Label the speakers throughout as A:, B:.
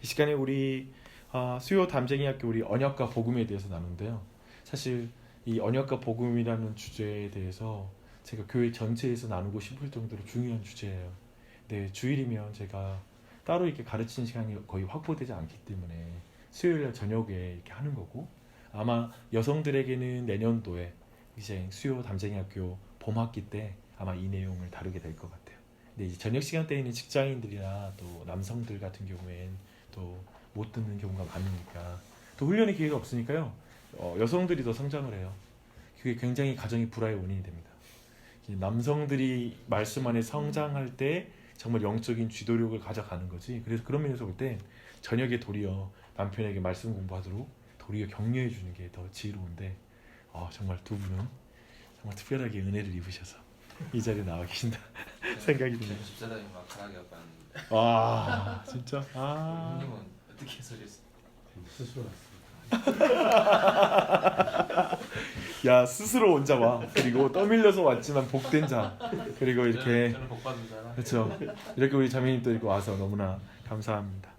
A: 시간에 우리 수요 담쟁이 학교 우리 언약과 복음에 대해서 나누는데요. 사실 이 언약과 복음이라는 주제에 대해서 제가 교회 전체에서 나누고 싶을 정도로 중요한 주제예요. 네, 주일이면 제가 따로 이렇게 가르치는 시간이 거의 확보되지 않기 때문에 수요일 저녁에 이렇게 하는 거고, 아마 여성들에게는 내년도에 이제 수요 담쟁이 학교 봄학기 때 아마 이 내용을 다루게 될 것 같아요. 근데 이제 저녁 시간대에는 직장인들이나 또 남성들 같은 경우엔 또 못 듣는 경우가 많으니까, 또 훈련의 기회가 없으니까요. 여성들이 더 성장을 해요. 그게 굉장히 가정의 불화의 원인이 됩니다. 남성들이 말씀 안에 성장할 때 정말 영적인 지도력을 가져가는 거지. 그래서 그런 면에서 볼 때 저녁에 도리어 남편에게 말씀 공부하도록 도리어 격려해 주는 게 더 지혜로운데, 정말 두 분은 정말 특별하게 은혜를 입으셔서 이 자리에 나와 계신다 생각이 듭니다.
B: 집사람이 막 가라게 하고 하는데.
A: 와, 진짜.
B: 형님은 어떻게 해설했어요?
C: 스스로 왔습니다.
A: 야, 스스로 온 자와 그리고 떠밀려서 왔지만 복된 자, 그리고 이렇게
B: 저는 복 받은 자라.
A: 그렇죠. 이렇게 우리 자매님도 이렇게 와서 너무나 감사합니다.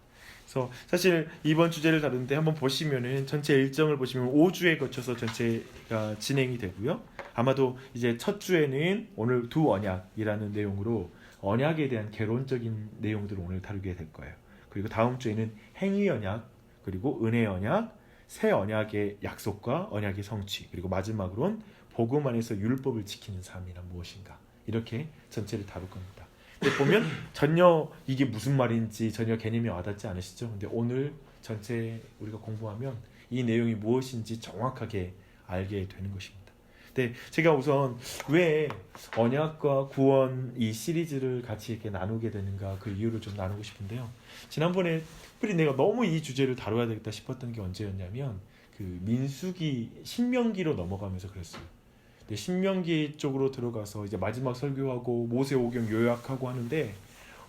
A: 그래서 사실 이번 주제를 다루는데 한번 보시면은 전체 일정을 보시면 5주에 거쳐서 전체가 진행이 되고요. 아마도 이제 첫 주에는 오늘 두 언약이라는 내용으로 언약에 대한 개론적인 내용들을 오늘 다루게 될 거예요. 그리고 다음 주에는 행위 언약, 그리고 은혜 언약, 새 언약의 약속과 언약의 성취, 그리고 마지막으로는 복음 안에서 율법을 지키는 삶이란 무엇인가, 이렇게 전체를 다룰 겁니다. 근데 보면 전혀 이게 무슨 말인지 전혀 개념이 와닿지 않으시죠? 근데 오늘 전체 우리가 공부하면 이 내용이 무엇인지 정확하게 알게 되는 것입니다. 네, 제가 우선 왜 언약과 구원 이 시리즈를 같이 이렇게 나누게 되는가, 그 이유를 좀 나누고 싶은데요. 지난번에 특별히 내가 너무 이 주제를 다뤄야 되겠다 싶었던 게 언제였냐면 그 민수기 신명기로 넘어가면서 그랬어요. 근데 신명기 쪽으로 들어가서 이제 마지막 설교하고 모세오경 요약하고 하는데,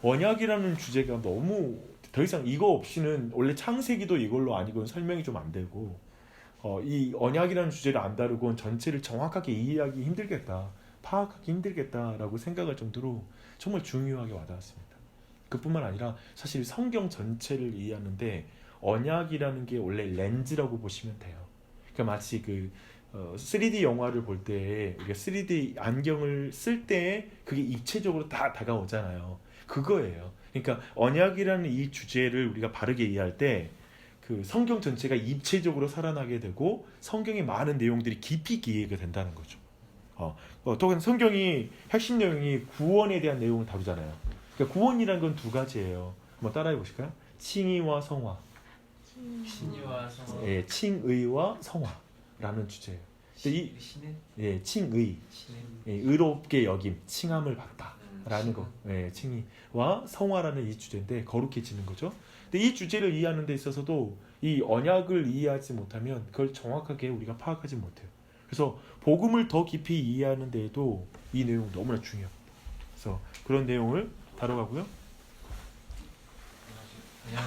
A: 언약이라는 주제가 너무 더 이상 이거 없이는 원래 창세기도 이걸로 아니고는 설명이 좀 안 되고, 이 언약이라는 주제를 안 다루고는 전체를 정확하게 이해하기 힘들겠다, 파악하기 힘들겠다라고 생각할 정도로 정말 중요하게 와닿았습니다. 그뿐만 아니라 사실 성경 전체를 이해하는데 언약이라는 게 원래 렌즈라고 보시면 돼요. 그러니까 마치 그 3D 영화를 볼 때 우리가 3D 안경을 쓸 때 그게 입체적으로 다 다가오잖아요. 그거예요. 그러니까 언약이라는 이 주제를 우리가 바르게 이해할 때 그 성경 전체가 입체적으로 살아나게 되고 성경의 많은 내용들이 깊이 이해가 된다는 거죠. 또 성경이 핵심 내용이 구원에 대한 내용을 다루잖아요. 그러니까 구원이라는 건 두 가지예요. 한번 따라해 보실까요? 칭의와 성화.
B: 신의와 성화.
A: 예, 칭의와 성화라는 주제예요. 이
B: 신의?
A: 예, 칭의.
B: 신의?
A: 예, 의롭게 여김, 칭함을 받다라는 거. 예, 칭의와 성화라는 이 주제인데 거룩해지는 거죠. 근데 이 주제를 이해하는 데 있어서도 이 언약을 이해하지 못하면 그걸 정확하게 우리가 파악하지 못해요. 그래서 복음을 더 깊이 이해하는 데에도 이 내용 너무나 중요합니다. 그래서 그런 내용을 다뤄가고요.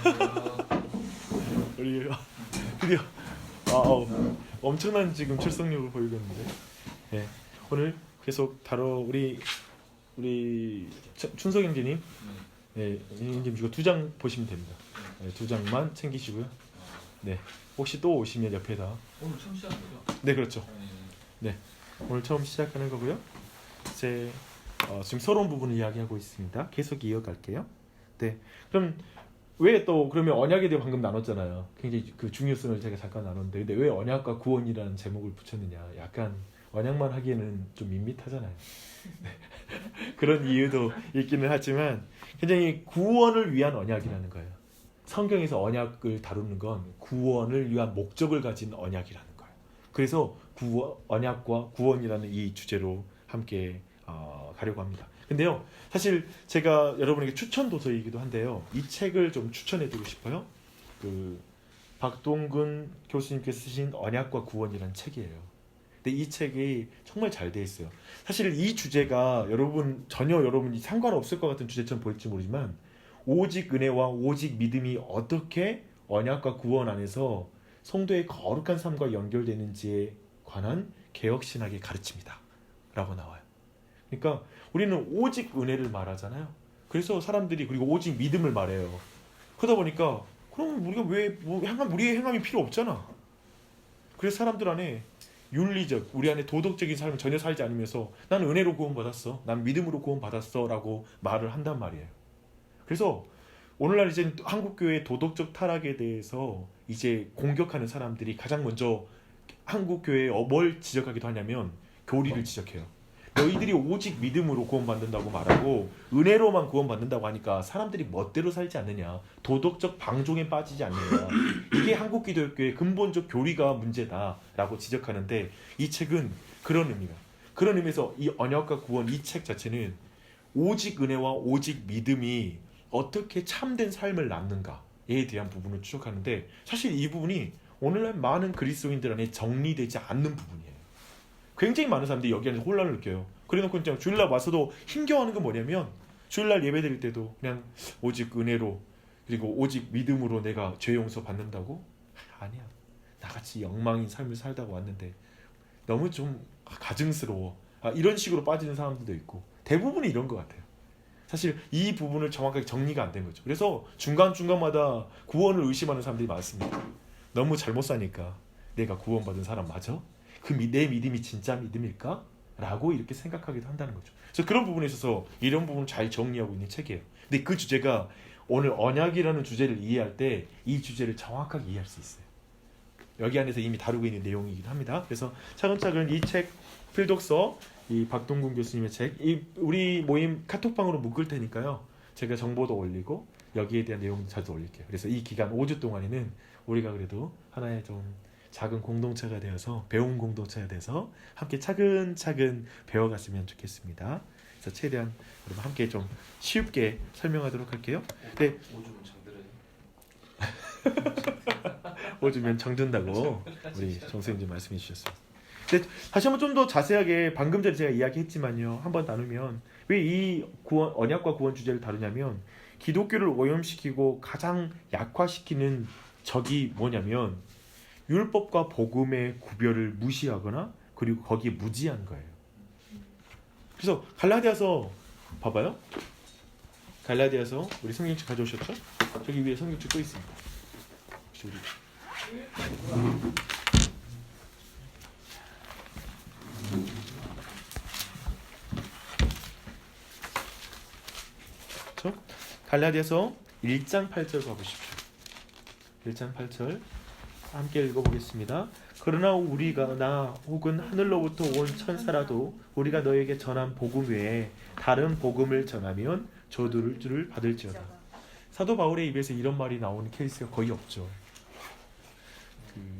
B: 안녕하세요.
A: 우리 드디어 엄청난 지금 출석력을 보이고 있는데, 네, 오늘 계속 우리 춘석 형제님, 네, 형제님 이거 2장 보시면 됩니다. 네, 2장만 챙기시고요. 네, 혹시 또 오시면 옆에다.
B: 오늘 처음 시작한 거죠?
A: 네, 그렇죠. 네, 오늘 처음 시작하는 거고요. 이제 지금 서러운 부분을 이야기하고 있습니다. 계속 이어갈게요. 네, 그럼 왜 또 그러면 언약에 대해 방금 나눴잖아요. 굉장히 그 중요성을 제가 잠깐 나눴는데, 근데 왜 언약과 구원이라는 제목을 붙였느냐? 약간 언약만 하기에는 좀 밋밋하잖아요. 네. 그런 이유도 있기는 하지만 굉장히 구원을 위한 언약이라는 거예요. 성경에서 언약을 다루는 건 구원을 위한 목적을 가진 언약이라는 거예요. 그래서 언약과 구원이라는 이 주제로 함께 가려고 합니다. 근데요, 사실 제가 여러분에게 추천 도서이기도 한데요, 이 책을 좀 추천해드리고 싶어요. 그 박동근 교수님께서 쓰신 언약과 구원이라는 책이에요. 근데 이 책이 정말 잘 돼 있어요. 사실 이 주제가 여러분이 상관없을 것 같은 주제처럼 보일지 모르지만, 오직 은혜와 오직 믿음이 어떻게 언약과 구원 안에서 성도의 거룩한 삶과 연결되는지에 관한 개혁신학의 가르침이다 라고 나와요. 그러니까 우리는 오직 은혜를 말하잖아요. 그래서 사람들이 그리고 오직 믿음을 말해요. 그러다 보니까 그럼 우리가 우리의 행함이 필요 없잖아. 그래서 사람들 안에 윤리적, 우리 안에 도덕적인 삶을 전혀 살지 않으면서 나는 은혜로 구원받았어, 난 믿음으로 구원받았어 라고 말을 한단 말이에요. 그래서 오늘날 이제 한국교회의 도덕적 타락에 대해서 이제 공격하는 사람들이 가장 먼저 한국교회에 뭘 지적하기도 하냐면 교리를 지적해요. 너희들이 오직 믿음으로 구원받는다고 말하고 은혜로만 구원받는다고 하니까 사람들이 멋대로 살지 않느냐, 도덕적 방종에 빠지지 않느냐, 이게 한국 기독교의 근본적 교리가 문제다라고 지적하는데, 이 책은 그런 의미에서 이 언약과 구원, 이 책 자체는 오직 은혜와 오직 믿음이 어떻게 참된 삶을 낳는가에 대한 부분을 추적하는데, 사실 이 부분이 오늘날 많은 그리스도인들 안에 정리되지 않는 부분이에요. 굉장히 많은 사람들이 여기 안에서 혼란을 느껴요. 그래놓고 그냥 주일날 와서도 힘겨워하는 건 뭐냐면, 주일날 예배 드릴 때도 그냥 오직 은혜로 그리고 오직 믿음으로 내가 죄 용서 받는다고? 아니야. 나같이 엉망인 삶을 살다가 왔는데 너무 좀 가증스러워. 이런 식으로 빠지는 사람들도 있고, 대부분이 이런 것 같아요. 사실 이 부분을 정확하게 정리가 안 된 거죠. 그래서 중간중간마다 구원을 의심하는 사람들이 많습니다. 너무 잘못 사니까 내가 구원받은 사람 맞아? 내 믿음이 진짜 믿음일까? 라고 이렇게 생각하기도 한다는 거죠. 그래서 그런 부분에 있어서 이런 부분을 잘 정리하고 있는 책이에요. 근데 그 주제가 오늘 언약이라는 주제를 이해할 때 이 주제를 정확하게 이해할 수 있어요. 여기 안에서 이미 다루고 있는 내용이긴 합니다. 그래서 차근차근 이 책 필독서, 이 박동gun 교수님의 책, 우리 모임 카톡방으로 묶을 테니까요, 제가 정보도 올리고 여기에 대한 내용도 자주 올릴게요. 그래서 이 기간 5주 동안에는 우리가 그래도 하나의 좀 작은 공동체가 되어서, 배움 공동체가 돼서 함께 차근차근 배워갔으면 좋겠습니다. 그래서 최대한 여러분 함께 좀 쉽게 설명하도록 할게요. 네.
B: 5주면 정들어요.
A: 5주면 정든다고 우리 정선생님 말씀해 주셨습니다. 근데 다시 한번 좀 더 자세하게, 방금 전에 제가 이야기했지만요, 한번 나누면 왜 이 언약과 구원 주제를 다루냐면, 기독교를 오염시키고 가장 약화시키는 적이 뭐냐면 율법과 복음의 구별을 무시하거나 그리고 거기에 무지한 거예요. 그래서 갈라디아서 봐봐요. 갈라디아서 우리 성경책 가져오셨죠? 저기 위에 성경책 또 있습니다. 혹시 우리 그렇죠? 갈라디아서 1장 8절 가보십시오. 1장 8절 함께 읽어보겠습니다. 그러나 우리가 나 혹은 하늘로부터 온 천사라도 우리가 너에게 전한 복음 외에 다른 복음을 전하면 저주를 받을지어다. 사도 바울의 입에서 이런 말이 나오는 케이스가 거의 없죠.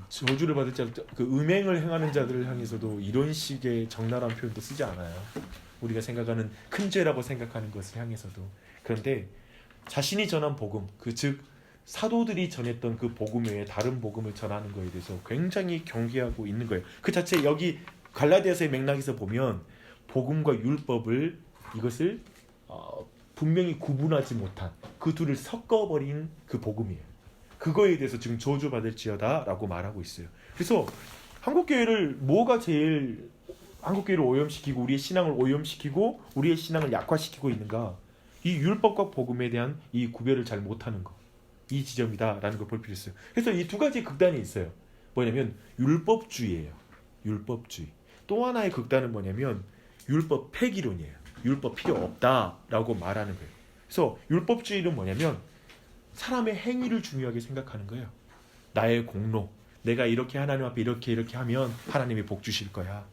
A: 저주를 받을 자, 음행을 행하는 자들을 향해서도 이런 식의 적나라한 표현도 쓰지 않아요. 우리가 생각하는 큰 죄라고 생각하는 것을 향해서도. 그런데 자신이 전한 복음, 즉 사도들이 전했던 그 복음 외에 다른 복음을 전하는 것에 대해서 굉장히 경계하고 있는 거예요. 그 자체 여기 갈라디아서의 맥락에서 보면 복음과 율법을, 이것을 분명히 구분하지 못한, 그 둘을 섞어버린 그 복음이에요. 그거에 대해서 지금 저주받을지어다 라고 말하고 있어요. 그래서 한국교회를 뭐가 제일 한국교회를 오염시키고 우리의 신앙을 오염시키고 우리의 신앙을 약화시키고 있는가? 이 율법과 복음에 대한 이 구별을 잘 못하는 거, 이 지점이다라는 걸 볼 필요 있어요. 그래서 이 두 가지 극단이 있어요. 뭐냐면 율법주의예요. 율법주의. 또 하나의 극단은 뭐냐면 율법 폐기론이에요. 율법 필요 없다라고 말하는 거예요. 그래서 율법주의는 뭐냐면 사람의 행위를 중요하게 생각하는 거예요. 나의 공로, 내가 이렇게 하나님 앞에 이렇게 하면 하나님이 복 주실 거야,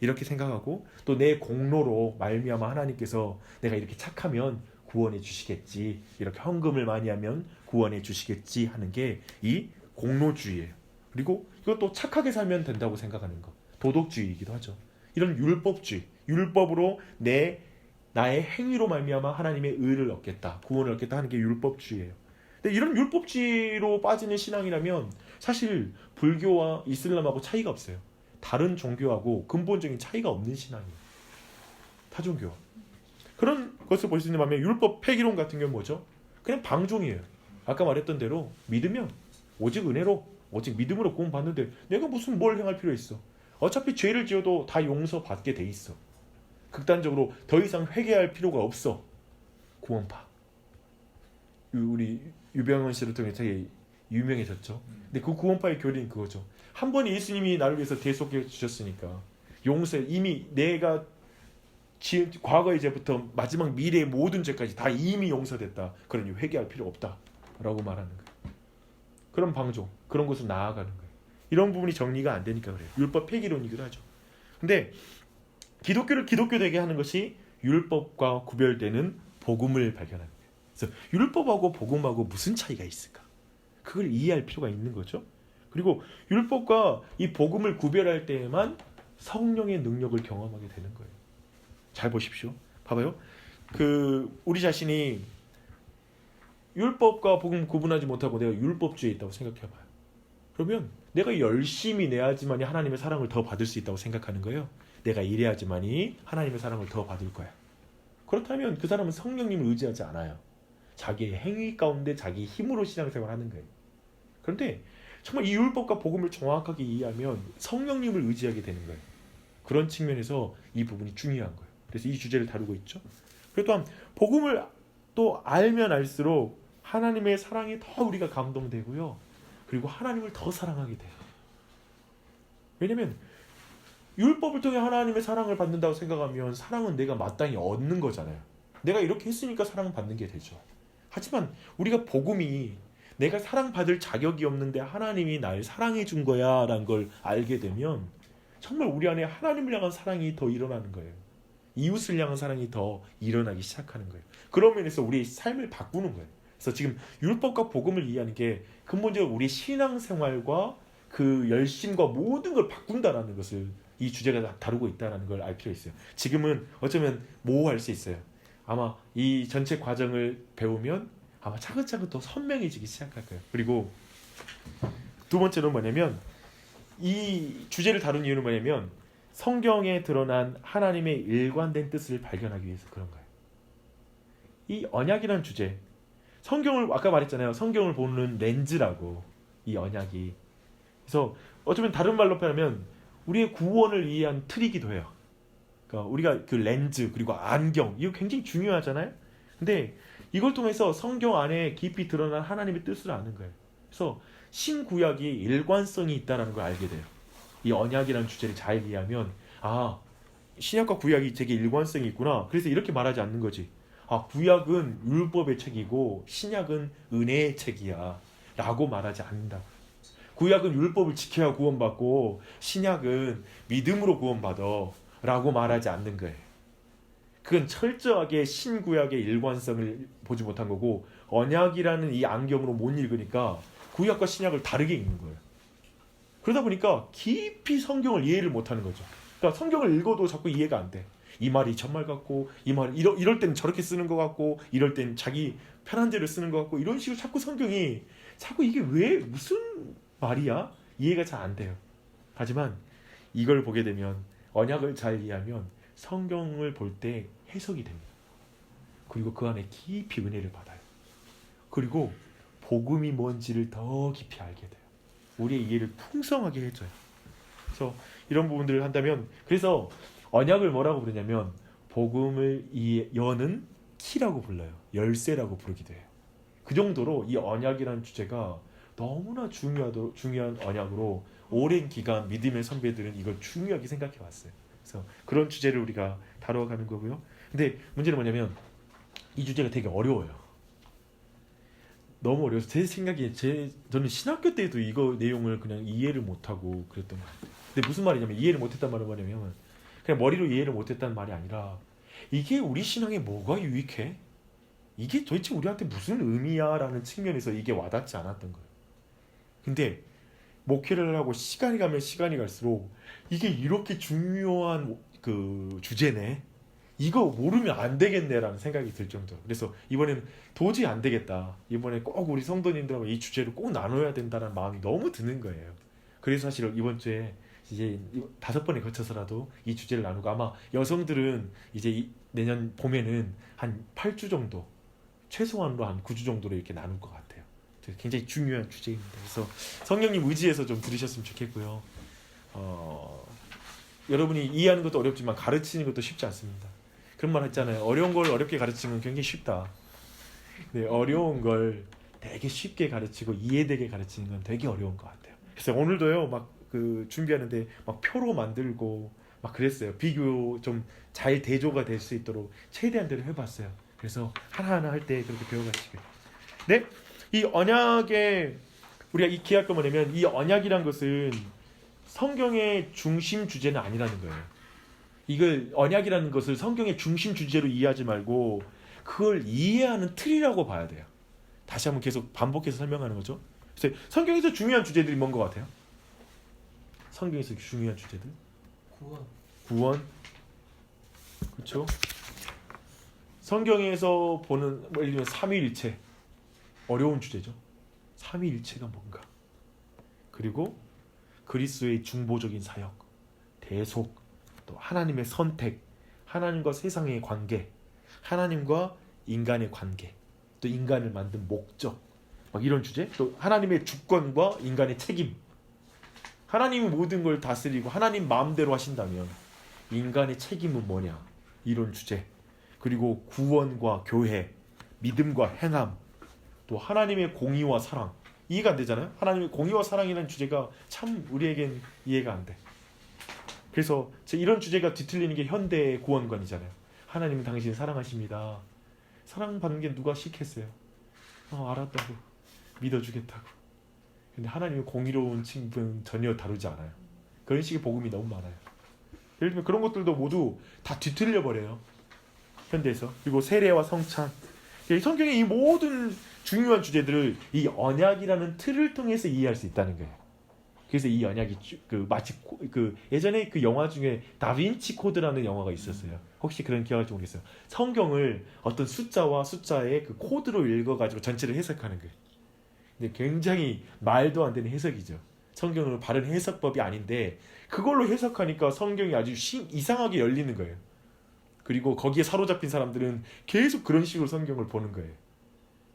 A: 이렇게 생각하고, 또 내 공로로 말미암아 하나님께서 내가 이렇게 착하면 구원해 주시겠지, 이렇게 헌금을 많이 하면 구원해 주시겠지 하는 게 이 공로주의예요. 그리고 이것도 착하게 살면 된다고 생각하는 거, 도덕주의이기도 하죠. 이런 율법주의, 율법으로 나의 행위로 말미암아 하나님의 의를 얻겠다, 구원을 얻겠다 하는 게 율법주의예요. 근데 이런 율법주의로 빠지는 신앙이라면 사실 불교와 이슬람하고 차이가 없어요. 다른 종교하고 근본적인 차이가 없는 신앙이에요. 타종교. 그런 것을 볼 수 있는 반면 율법 폐기론 같은 경우는 뭐죠? 그냥 방종이에요. 아까 말했던 대로 믿으면 오직 은혜로, 오직 믿음으로 구원 받는데 내가 무슨 뭘 행할 필요 있어? 어차피 죄를 지어도 다 용서받게 돼 있어. 극단적으로 더 이상 회개할 필요가 없어. 구원파. 우리 유병헌 씨를 통해 유명해졌죠. 근데 그 구원파의 교리는 그거죠. 한 번에 예수님이 나를 위해서 대속해 주셨으니까 용서, 이미 내가 과거의 죄부터 마지막 미래의 모든 죄까지 다 이미 용서됐다. 그러니 회개할 필요 없다라고 말하는 거예요. 그런 방종, 그런 곳으로 나아가는 거예요. 이런 부분이 정리가 안 되니까 그래요. 율법 폐기론이기도 하죠. 근데 기독교를 기독교되게 하는 것이 율법과 구별되는 복음을 발견하는 거예요. 그래서 율법하고 복음하고 무슨 차이가 있을까? 그걸 이해할 필요가 있는 거죠. 그리고 율법과 이 복음을 구별할 때에만 성령의 능력을 경험하게 되는 거예요. 잘 보십시오. 봐봐요. 우리 자신이 율법과 복음 구분하지 못하고 내가 율법주의에 있다고 생각해봐요. 그러면 내가 열심히 내야지만이 하나님의 사랑을 더 받을 수 있다고 생각하는 거예요. 내가 이래야지만이 하나님의 사랑을 더 받을 거야. 그렇다면 그 사람은 성령님을 의지하지 않아요. 자기의 행위 가운데 자기 힘으로 신앙생활을 하는 거예요. 그런데 정말 이 율법과 복음을 정확하게 이해하면 성령님을 의지하게 되는 거예요. 그런 측면에서 이 부분이 중요한 거예요. 그래서 이 주제를 다루고 있죠. 그리고 또한 복음을 또 알면 알수록 하나님의 사랑에 더 우리가 감동되고요. 그리고 하나님을 더 사랑하게 돼요. 왜냐하면 율법을 통해 하나님의 사랑을 받는다고 생각하면 사랑은 내가 마땅히 얻는 거잖아요. 내가 이렇게 했으니까 사랑받는 게 되죠. 하지만 우리가 복음이 내가 사랑받을 자격이 없는데 하나님이 날 사랑해 준 거야 라는 걸 알게 되면 정말 우리 안에 하나님을 향한 사랑이 더 일어나는 거예요. 이웃을 향한 사랑이 더 일어나기 시작하는 거예요. 그런 면에서 우리의 삶을 바꾸는 거예요. 그래서 지금 율법과 복음을 이해하는 게 근본적으로 우리 신앙생활과 그 열심과 모든 걸 바꾼다라는 것을 이 주제가 다루고 있다는 걸 알 필요가 있어요. 지금은 어쩌면 모호할 수 있어요. 아마 이 전체 과정을 배우면 아마 차근차근 더 선명해지기 시작할 거예요. 그리고 두 번째로 뭐냐면 이 주제를 다룬 이유는 뭐냐면 성경에 드러난 하나님의 일관된 뜻을 발견하기 위해서 그런 거예요. 이 언약이라는 주제, 성경을 아까 말했잖아요. 성경을 보는 렌즈라고 이 언약이. 그래서 어쩌면 다른 말로 표현하면 우리의 구원을 이해한 틀이기도 해요. 그러니까 우리가 그 렌즈 그리고 안경 이거 굉장히 중요하잖아요. 근데 이걸 통해서 성경 안에 깊이 드러난 하나님의 뜻을 아는 거예요. 그래서 신구약이 일관성이 있다는 걸 알게 돼요. 이 언약이라는 주제를 잘 이해하면 신약과 구약이 되게 일관성이 있구나. 그래서 이렇게 말하지 않는 거지. 구약은 율법의 책이고 신약은 은혜의 책이야 라고 말하지 않는다. 구약은 율법을 지켜야 구원받고 신약은 믿음으로 구원받아 라고 말하지 않는 거예요. 그건 철저하게 신구약의 일관성을 보지 못한 거고 언약이라는 이 안경으로 못 읽으니까 구약과 신약을 다르게 읽는 거예요. 그러다 보니까 깊이 성경을 이해를 못하는 거죠. 그러니까 성경을 읽어도 자꾸 이해가 안 돼. 이 말이 전말 같고 이 말 이럴 땐 저렇게 쓰는 것 같고 이럴 땐 자기 편한 대로 쓰는 것 같고 이런 식으로 자꾸 성경이 자꾸 이게 왜 무슨 말이야? 이해가 잘 안 돼요. 하지만 이걸 보게 되면 언약을 잘 이해하면 성경을 볼 때 해석이 됩니다. 그리고 그 안에 깊이 은혜를 받아요. 그리고 복음이 뭔지를 더 깊이 알게 돼요. 우리의 이해를 풍성하게 해줘요. 그래서 이런 부분들을 한다면 그래서 언약을 뭐라고 부르냐면 복음을 여는 키라고 불러요. 열쇠라고 부르기도 해요. 그 정도로 이 언약이라는 주제가 너무나 중요한 언약으로 오랜 기간 믿음의 선배들은 이걸 중요하게 생각해 왔어요. 그래서 그런 주제를 우리가 다뤄가는 거고요. 근데 문제는 뭐냐면 이 주제가 되게 어려워요. 너무 어려워서 제 생각에 저는 신학교 때도 이거 내용을 그냥 이해를 못하고 그랬던 것 같아요. 근데 무슨 말이냐면 이해를 못했단 말은 뭐냐면 그냥 머리로 이해를 못했다는 말이 아니라 이게 우리 신앙에 뭐가 유익해? 이게 도대체 우리한테 무슨 의미야? 라는 측면에서 이게 와닿지 않았던 거예요. 근데 목회를 하고 시간이 가면 시간이 갈수록 이게 이렇게 중요한 그 주제네. 이거 모르면 안 되겠네라는 생각이 들 정도로. 그래서 이번에는 도저히 안 되겠다. 이번에 꼭 우리 성도님들하고 이 주제를 꼭 나눠야 된다는 마음이 너무 드는 거예요. 그래서 사실 이번 주에 이제 5번에 거쳐서라도 이 주제를 나누고 아마 여성들은 이제 내년 봄에는 한 8주 정도 최소한으로 한 9주 정도로 이렇게 나눌 것 같아요. 굉장히 중요한 주제입니다. 그래서 성령님 의지해서 좀 들으셨으면 좋겠고요. 여러분이 이해하는 것도 어렵지만 가르치는 것도 쉽지 않습니다. 그런 말 했잖아요. 어려운 걸 어렵게 가르치면 굉장히 쉽다. 네, 어려운 걸 되게 쉽게 가르치고 이해되게 가르치는 건 되게 어려운 것 같아요. 그래서 오늘도요 막 그 준비하는데 막 표로 만들고 막 그랬어요. 비교 좀 잘 대조가 될 수 있도록 최대한 대로 해봤어요. 그래서 하나하나 할 때 그렇게 배워가시고요. 네, 이 언약의 우리가 이 기할 거 뭐냐면 이 언약이란 것은 성경의 중심 주제는 아니라는 거예요. 이걸 언약이라는 것을 성경의 중심 주제로 이해하지 말고 그걸 이해하는 틀이라고 봐야 돼요. 다시 한번 계속 반복해서 설명하는 거죠. 그래서 성경에서 중요한 주제들이 뭔 것 같아요? 성경에서 중요한 주제들? 구원. 그렇죠? 성경에서 보는 뭐 예를 들면 삼위일체 어려운 주제죠. 삼위일체가 뭔가. 그리고 그리스도의 중보적인 사역, 대속, 또 하나님의 선택, 하나님과 세상의 관계, 하나님과 인간의 관계, 또 인간을 만든 목적, 막 이런 주제, 또 하나님의 주권과 인간의 책임. 하나님이 모든 걸 다스리고 하나님 마음대로 하신다면 인간의 책임은 뭐냐? 이런 주제. 그리고 구원과 교회, 믿음과 행함, 또 하나님의 공의와 사랑. 이해가 안 되잖아요. 하나님의 공의와 사랑이라는 주제가 참 우리에겐 이해가 안 돼. 그래서 이런 주제가 뒤틀리는 게 현대의 구원관이잖아요. 하나님은 당신을 사랑하십니다. 사랑받는 게 누가 싫겠어요? 알았다고 믿어주겠다고. 근데 하나님의 공의로운 칭부는 전혀 다루지 않아요. 그런 식의 복음이 너무 많아요. 예를 들면 그런 것들도 모두 다 뒤틀려 버려요. 현대에서. 그리고 세례와 성찬. 성경의 이 모든 중요한 주제들을 이 언약이라는 틀을 통해서 이해할 수 있다는 거예요. 그래서 이 언약이 마치 예전에 그 영화 중에 다빈치 코드라는 영화가 있었어요. 혹시 그런 기억할지 모르겠어요. 성경을 어떤 숫자와 숫자의 그 코드로 읽어가지고 전체를 해석하는 거예요. 근데 굉장히 말도 안 되는 해석이죠. 성경으로 바른 해석법이 아닌데 그걸로 해석하니까 성경이 아주 이상하게 열리는 거예요. 그리고 거기에 사로잡힌 사람들은 계속 그런 식으로 성경을 보는 거예요.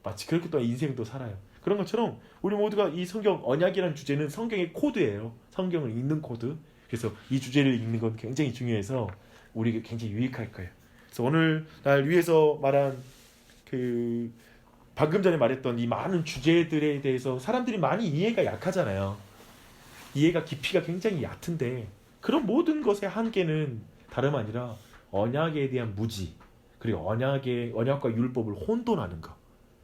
A: 마치 그렇게 또 인생도 살아요. 그런 것처럼 우리 모두가 이 성경 언약이라는 주제는 성경의 코드예요. 성경을 읽는 코드. 그래서 이 주제를 읽는 건 굉장히 중요해서 우리에게 굉장히 유익할 거예요. 그래서 오늘 날 위해서 말한 방금 전에 말했던 이 많은 주제들에 대해서 사람들이 많이 이해가 약하잖아요. 이해가 깊이가 굉장히 얕은데 그런 모든 것의 한계는 다름 아니라 언약에 대한 무지, 그리고 언약과 율법을 혼돈하는 것.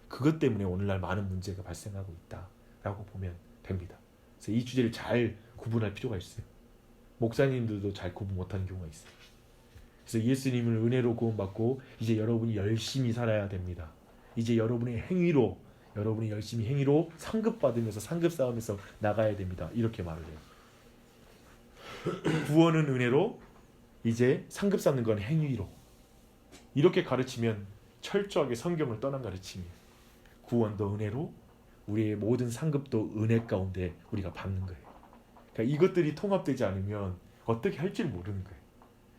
A: 그것 때문에 오늘날 많은 문제가 발생하고 있다라고 보면 됩니다. 그래서 이 주제를 잘 구분할 필요가 있어요. 목사님들도 잘 구분 못하는 경우가 있어요. 그래서 예수님을 은혜로 구원받고 이제 여러분이 열심히 살아야 됩니다. 이제 여러분이 열심히 행위로 상급받으면서 상급 싸움에서 나가야 됩니다. 이렇게 말을 해요. 구원은 은혜로, 이제 상급 쌓는 건 행위로. 이렇게 가르치면 철저하게 성경을 떠난 가르침이에요. 구원도 은혜로, 우리의 모든 상급도 은혜 가운데 우리가 받는 거예요. 그러니까 이것들이 통합되지 않으면 어떻게 할지 모르는 거예요.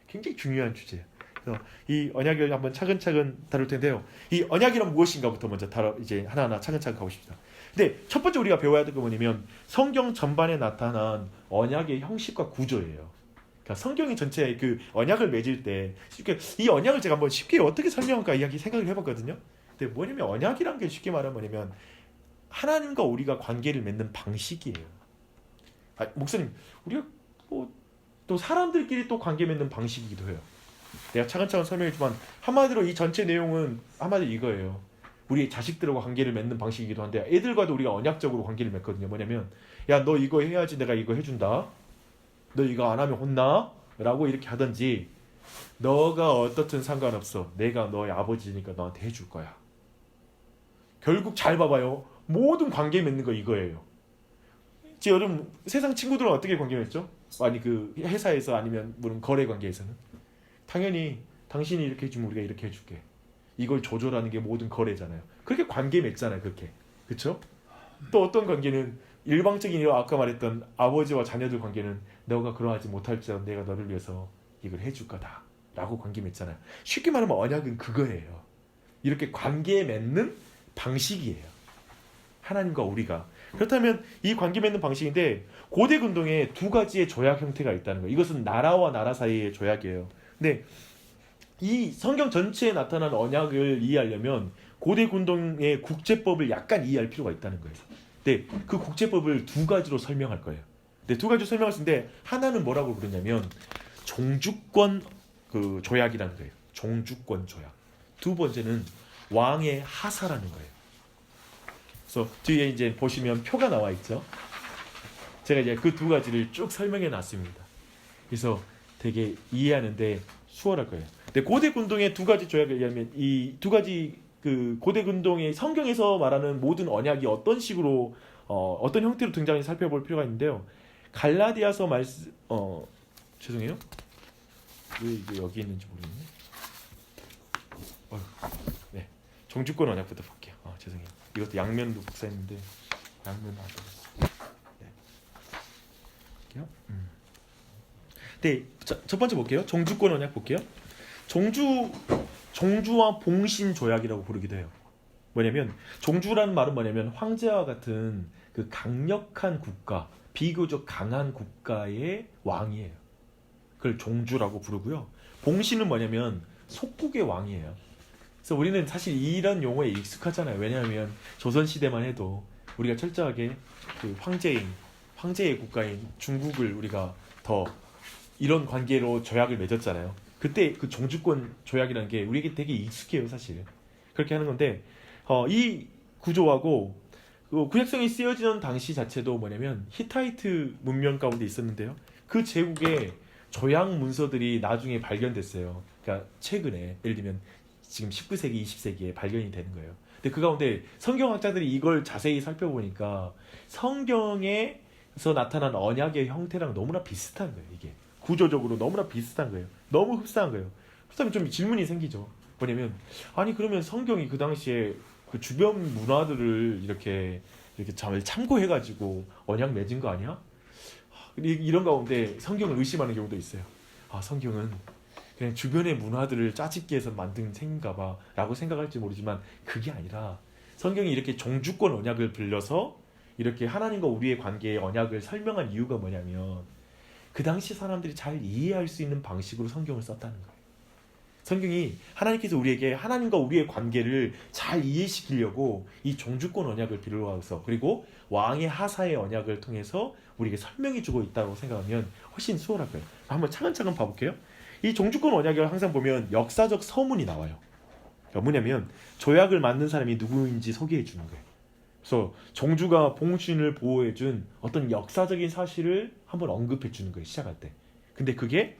A: 굉장히 중요한 주제예요. 그래서 이 언약을 한번 차근차근 다룰 텐데요. 이 언약이란 무엇인가부터 먼저 이제 하나하나 차근차근 가보십시다. 근데 첫 번째 우리가 배워야 될 거 뭐냐면 성경 전반에 나타난 언약의 형식과 구조예요. 그러니까 성경이 전체에 그 언약을 맺을 때 쉽게 이 언약을 제가 한번 쉽게 어떻게 설명할까 이야기 생각을 해봤거든요. 근데 뭐냐면 언약이란 게 쉽게 말하면 뭐냐면 하나님과 우리가 관계를 맺는 방식이에요. 목사님, 우리가 또 사람들끼리 또 관계 맺는 방식이기도 해요. 내가 차근차근 설명했지만 한마디로 이 전체 내용은 한마디로 이거예요. 우리 자식들과 관계를 맺는 방식이기도 한데 애들과도 우리가 언약적으로 관계를 맺거든요. 뭐냐면 야, 너 이거 해야지 내가 이거 해준다. 너 이거 안 하면 혼나? 라고 이렇게 하든지 너가 어떻든 상관없어. 내가 너의 아버지니까 너한테 해줄 거야. 결국 잘 봐봐요. 모든 관계 맺는 거 이거예요. 이제 여러분 세상 친구들은 어떻게 관계 맺죠? 아니 그 회사에서 아니면 무슨 거래 관계에서는 당연히 당신이 이렇게 해주면 우리가 이렇게 해줄게. 이걸 조절하는 게 모든 거래잖아요. 그렇게 관계 맺잖아요. 그렇게. 그렇죠? 또 어떤 관계는 일방적인 아까 말했던 아버지와 자녀들 관계는 너가 그러하지 못할지라도 내가 너를 위해서 이걸 해줄 거다 라고 관계 맺잖아요. 쉽게 말하면 언약은 그거예요. 이렇게 관계 맺는 방식이에요. 하나님과 우리가. 그렇다면 이 관계 맺는 방식인데 고대 근동에 두 가지의 조약 형태가 있다는 거예요. 이것은 나라와 나라 사이의 조약이에요. 근데 이 성경 전체에 나타난 언약을 이해하려면 고대 군동의 국제법을 약간 이해할 필요가 있다는 거예요. 근데 그 국제법을 두 가지로 설명할 거예요. 근데 두 가지로 설명할 수 있는데 하나는 뭐라고 부르냐면 종주권 그 조약이라는 거예요. 종주권 조약. 두 번째는 왕의 하사라는 거예요. 그래서 뒤에 이제 보시면 표가 나와 있죠. 제가 이제 그 두 가지를 쭉 설명해 놨습니다. 그래서 되게 이해하는데 수월할 거예요. 근데 고대 군동의 두 가지 조약에 의하면 이 두 가지 그 고대 군동의 성경에서 말하는 모든 언약이 어떤 식으로 어떤 형태로 등장하는지 살펴볼 필요가 있는데요. 갈라디아서 말씀 죄송해요. 왜 이게 여기 있는지 모르겠네. 네, 종주권 언약부터 볼게요. 죄송해요. 이것도 양면도 복사했는데 양면 안 네. 네, 첫 번째 볼게요. 종주권 언약 볼게요. 종주와 봉신 조약이라고 부르기도 해요. 뭐냐면 종주라는 말은 뭐냐면 황제와 같은 그 강력한 국가, 비교적 강한 국가의 왕이에요. 그걸 종주라고 부르고요. 봉신은 뭐냐면 속국의 왕이에요. 그래서 우리는 사실 이런 용어에 익숙하잖아요. 왜냐하면 조선 시대만 해도 우리가 철저하게 그 황제의 국가인 중국을 우리가 더 이런 관계로 조약을 맺었잖아요. 그때 그 종주권 조약이라는 게 우리에게 되게 익숙해요, 사실. 그렇게 하는 건데 이 구조하고 그 구약성이 쓰여지던 당시 자체도 뭐냐면 히타이트 문명 가운데 있었는데요. 그 제국의 조약 문서들이 나중에 발견됐어요. 그러니까 최근에 예를 들면 지금 19세기, 20세기에 발견이 되는 거예요. 근데 그 가운데 성경학자들이 이걸 자세히 살펴보니까 성경에서 나타난 언약의 형태랑 너무나 비슷한 거예요. 이게 구조적으로 너무나 비슷한 거예요. 너무 흡사한 거예요. 그렇다면 좀 질문이 생기죠. 뭐냐면 아니 그러면 성경이 그 당시에 그 주변 문화들을 이렇게 잘 참고해가지고 언약 맺은 거 아니야? 이런 가운데 성경을 의심하는 경우도 있어요. 성경은 그냥 주변의 문화들을 짜집기 위해서 만든 책인가 봐 라고 생각할지 모르지만 그게 아니라 성경이 이렇게 종주권 언약을 빌려서 이렇게 하나님과 우리의 관계의 언약을 설명한 이유가 뭐냐면 그 당시 사람들이 잘 이해할 수 있는 방식으로 성경을 썼다는 거예요. 성경이 하나님께서 우리에게 하나님과 우리의 관계를 잘 이해시키려고 이 종주권 언약을 빌려와서 그리고 왕의 하사의 언약을 통해서 우리에게 설명해 주고 있다고 생각하면 훨씬 수월할 거예요. 한번 차근차근 봐볼게요. 이 종주권 언약을 항상 보면 역사적 서문이 나와요. 그러니까 뭐냐면 조약을 만든 사람이 누구인지 소개해 주는 거예요. 그래서 종주가 봉신을 보호해 준 어떤 역사적인 사실을 한번 언급해 주는 거예요. 시작할 때. 근데 그게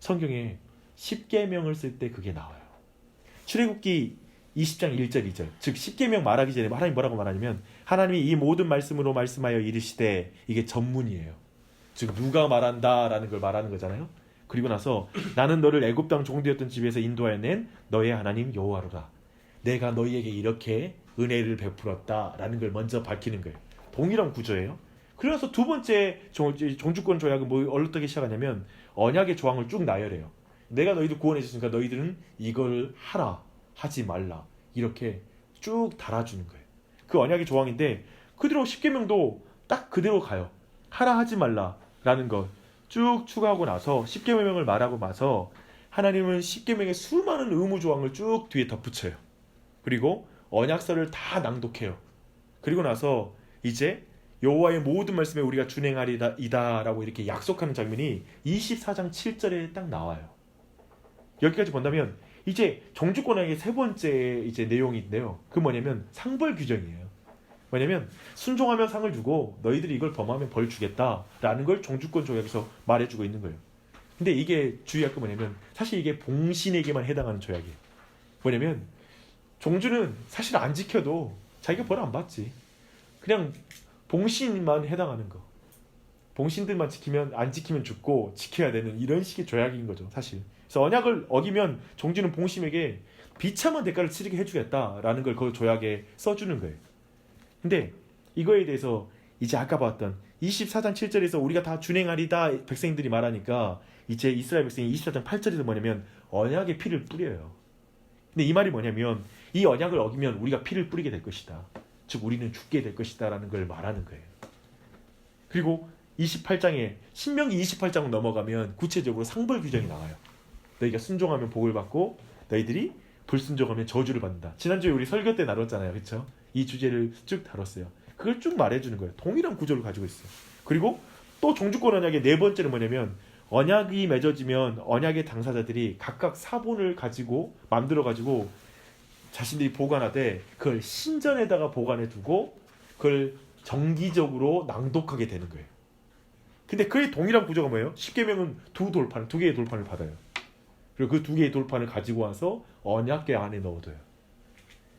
A: 성경에 10계명을 쓸 때 그게 나와요. 출애굽기 20장 1절 2절. 즉 10계명 말하기 전에 하나님 뭐라고 말하냐면 하나님이 이 모든 말씀으로 말씀하여 이르시되 이게 전문이에요. 즉 누가 말한다라는 걸 말하는 거잖아요. 그리고 나서 나는 너를 애굽 땅 종되었던 집에서 인도하여 낸 너의 하나님 여호와로다. 내가 너희에게 이렇게 은혜를 베풀었다라는 걸 먼저 밝히는 거예요. 동일한 구조예요. 그래서 두 번째 종주권 조약은 어떻게 시작하냐면 언약의 조항을 쭉 나열해요. 내가 너희들 구원해 줬으니까 너희들은 이걸 하라 하지 말라 이렇게 쭉 달아주는 거예요. 그 언약의 조항인데 그대로 10계명도 딱 그대로 가요. 하라 하지 말라라는 것 쭉 추가하고 나서 10계명을 말하고 나서 하나님은 10계명의 수많은 의무 조항을 쭉 뒤에 덧붙여요. 그리고 언약서를 다 낭독해요. 그리고 나서 이제 여호와의 모든 말씀에 우리가 준행하리이다라고 이렇게 약속하는 장면이 24장 7절에 딱 나와요. 여기까지 본다면 이제 종주권의 세 번째 이제 내용인데요. 그 뭐냐면 상벌 규정이에요. 뭐냐면 순종하면 상을 주고 너희들이 이걸 범하면 벌 주겠다라는 걸 종주권 조약에서 말해주고 있는 거예요. 근데 이게 주의할 거 뭐냐면 사실 이게 봉신에게만 해당하는 조약이에요. 뭐냐면 종주는 사실 안 지켜도 자기가 벌 안 받지. 그냥 봉신만 해당하는 거. 봉신들만 안 지키면 죽고 지켜야 되는 이런 식의 조약인 거죠, 사실. 그래서 언약을 어기면 종주는 봉신에게 비참한 대가를 치르게 해주겠다라는 걸 그 조약에 써주는 거예요. 근데 이거에 대해서 이제 아까 봤던 24장 7절에서 우리가 다 준행하리다 백성들이 말하니까 이제 이스라엘 백성이 24장 8절에서 뭐냐면 언약의 피를 뿌려요. 근데 이 말이 뭐냐면 이 언약을 어기면 우리가 피를 뿌리게 될 것이다. 즉 우리는 죽게 될 것이다 라는 걸 말하는 거예요. 그리고 28장에 신명기 28장 넘어가면 구체적으로 상벌 규정이 나와요. 너희가 순종하면 복을 받고 너희들이 불순종하면 저주를 받는다. 지난주에 우리 설교 때 다뤘잖아요. 그렇죠? 이 주제를 쭉 다뤘어요. 그걸 쭉 말해주는 거예요. 동일한 구조를 가지고 있어요. 그리고 또 종주권 언약의 네 번째는 뭐냐면 언약이 맺어지면 언약의 당사자들이 각각 사본을 가지고 만들어가지고 자신들이 보관하되 그걸 신전에다가 보관해 두고 그걸 정기적으로 낭독하게 되는 거예요. 근데 그의 동일한 구조가 뭐예요? 십계명은 두 개의 돌판을 받아요. 그리고 그 두 개의 돌판을 가지고 와서 언약궤 안에 넣어둬요.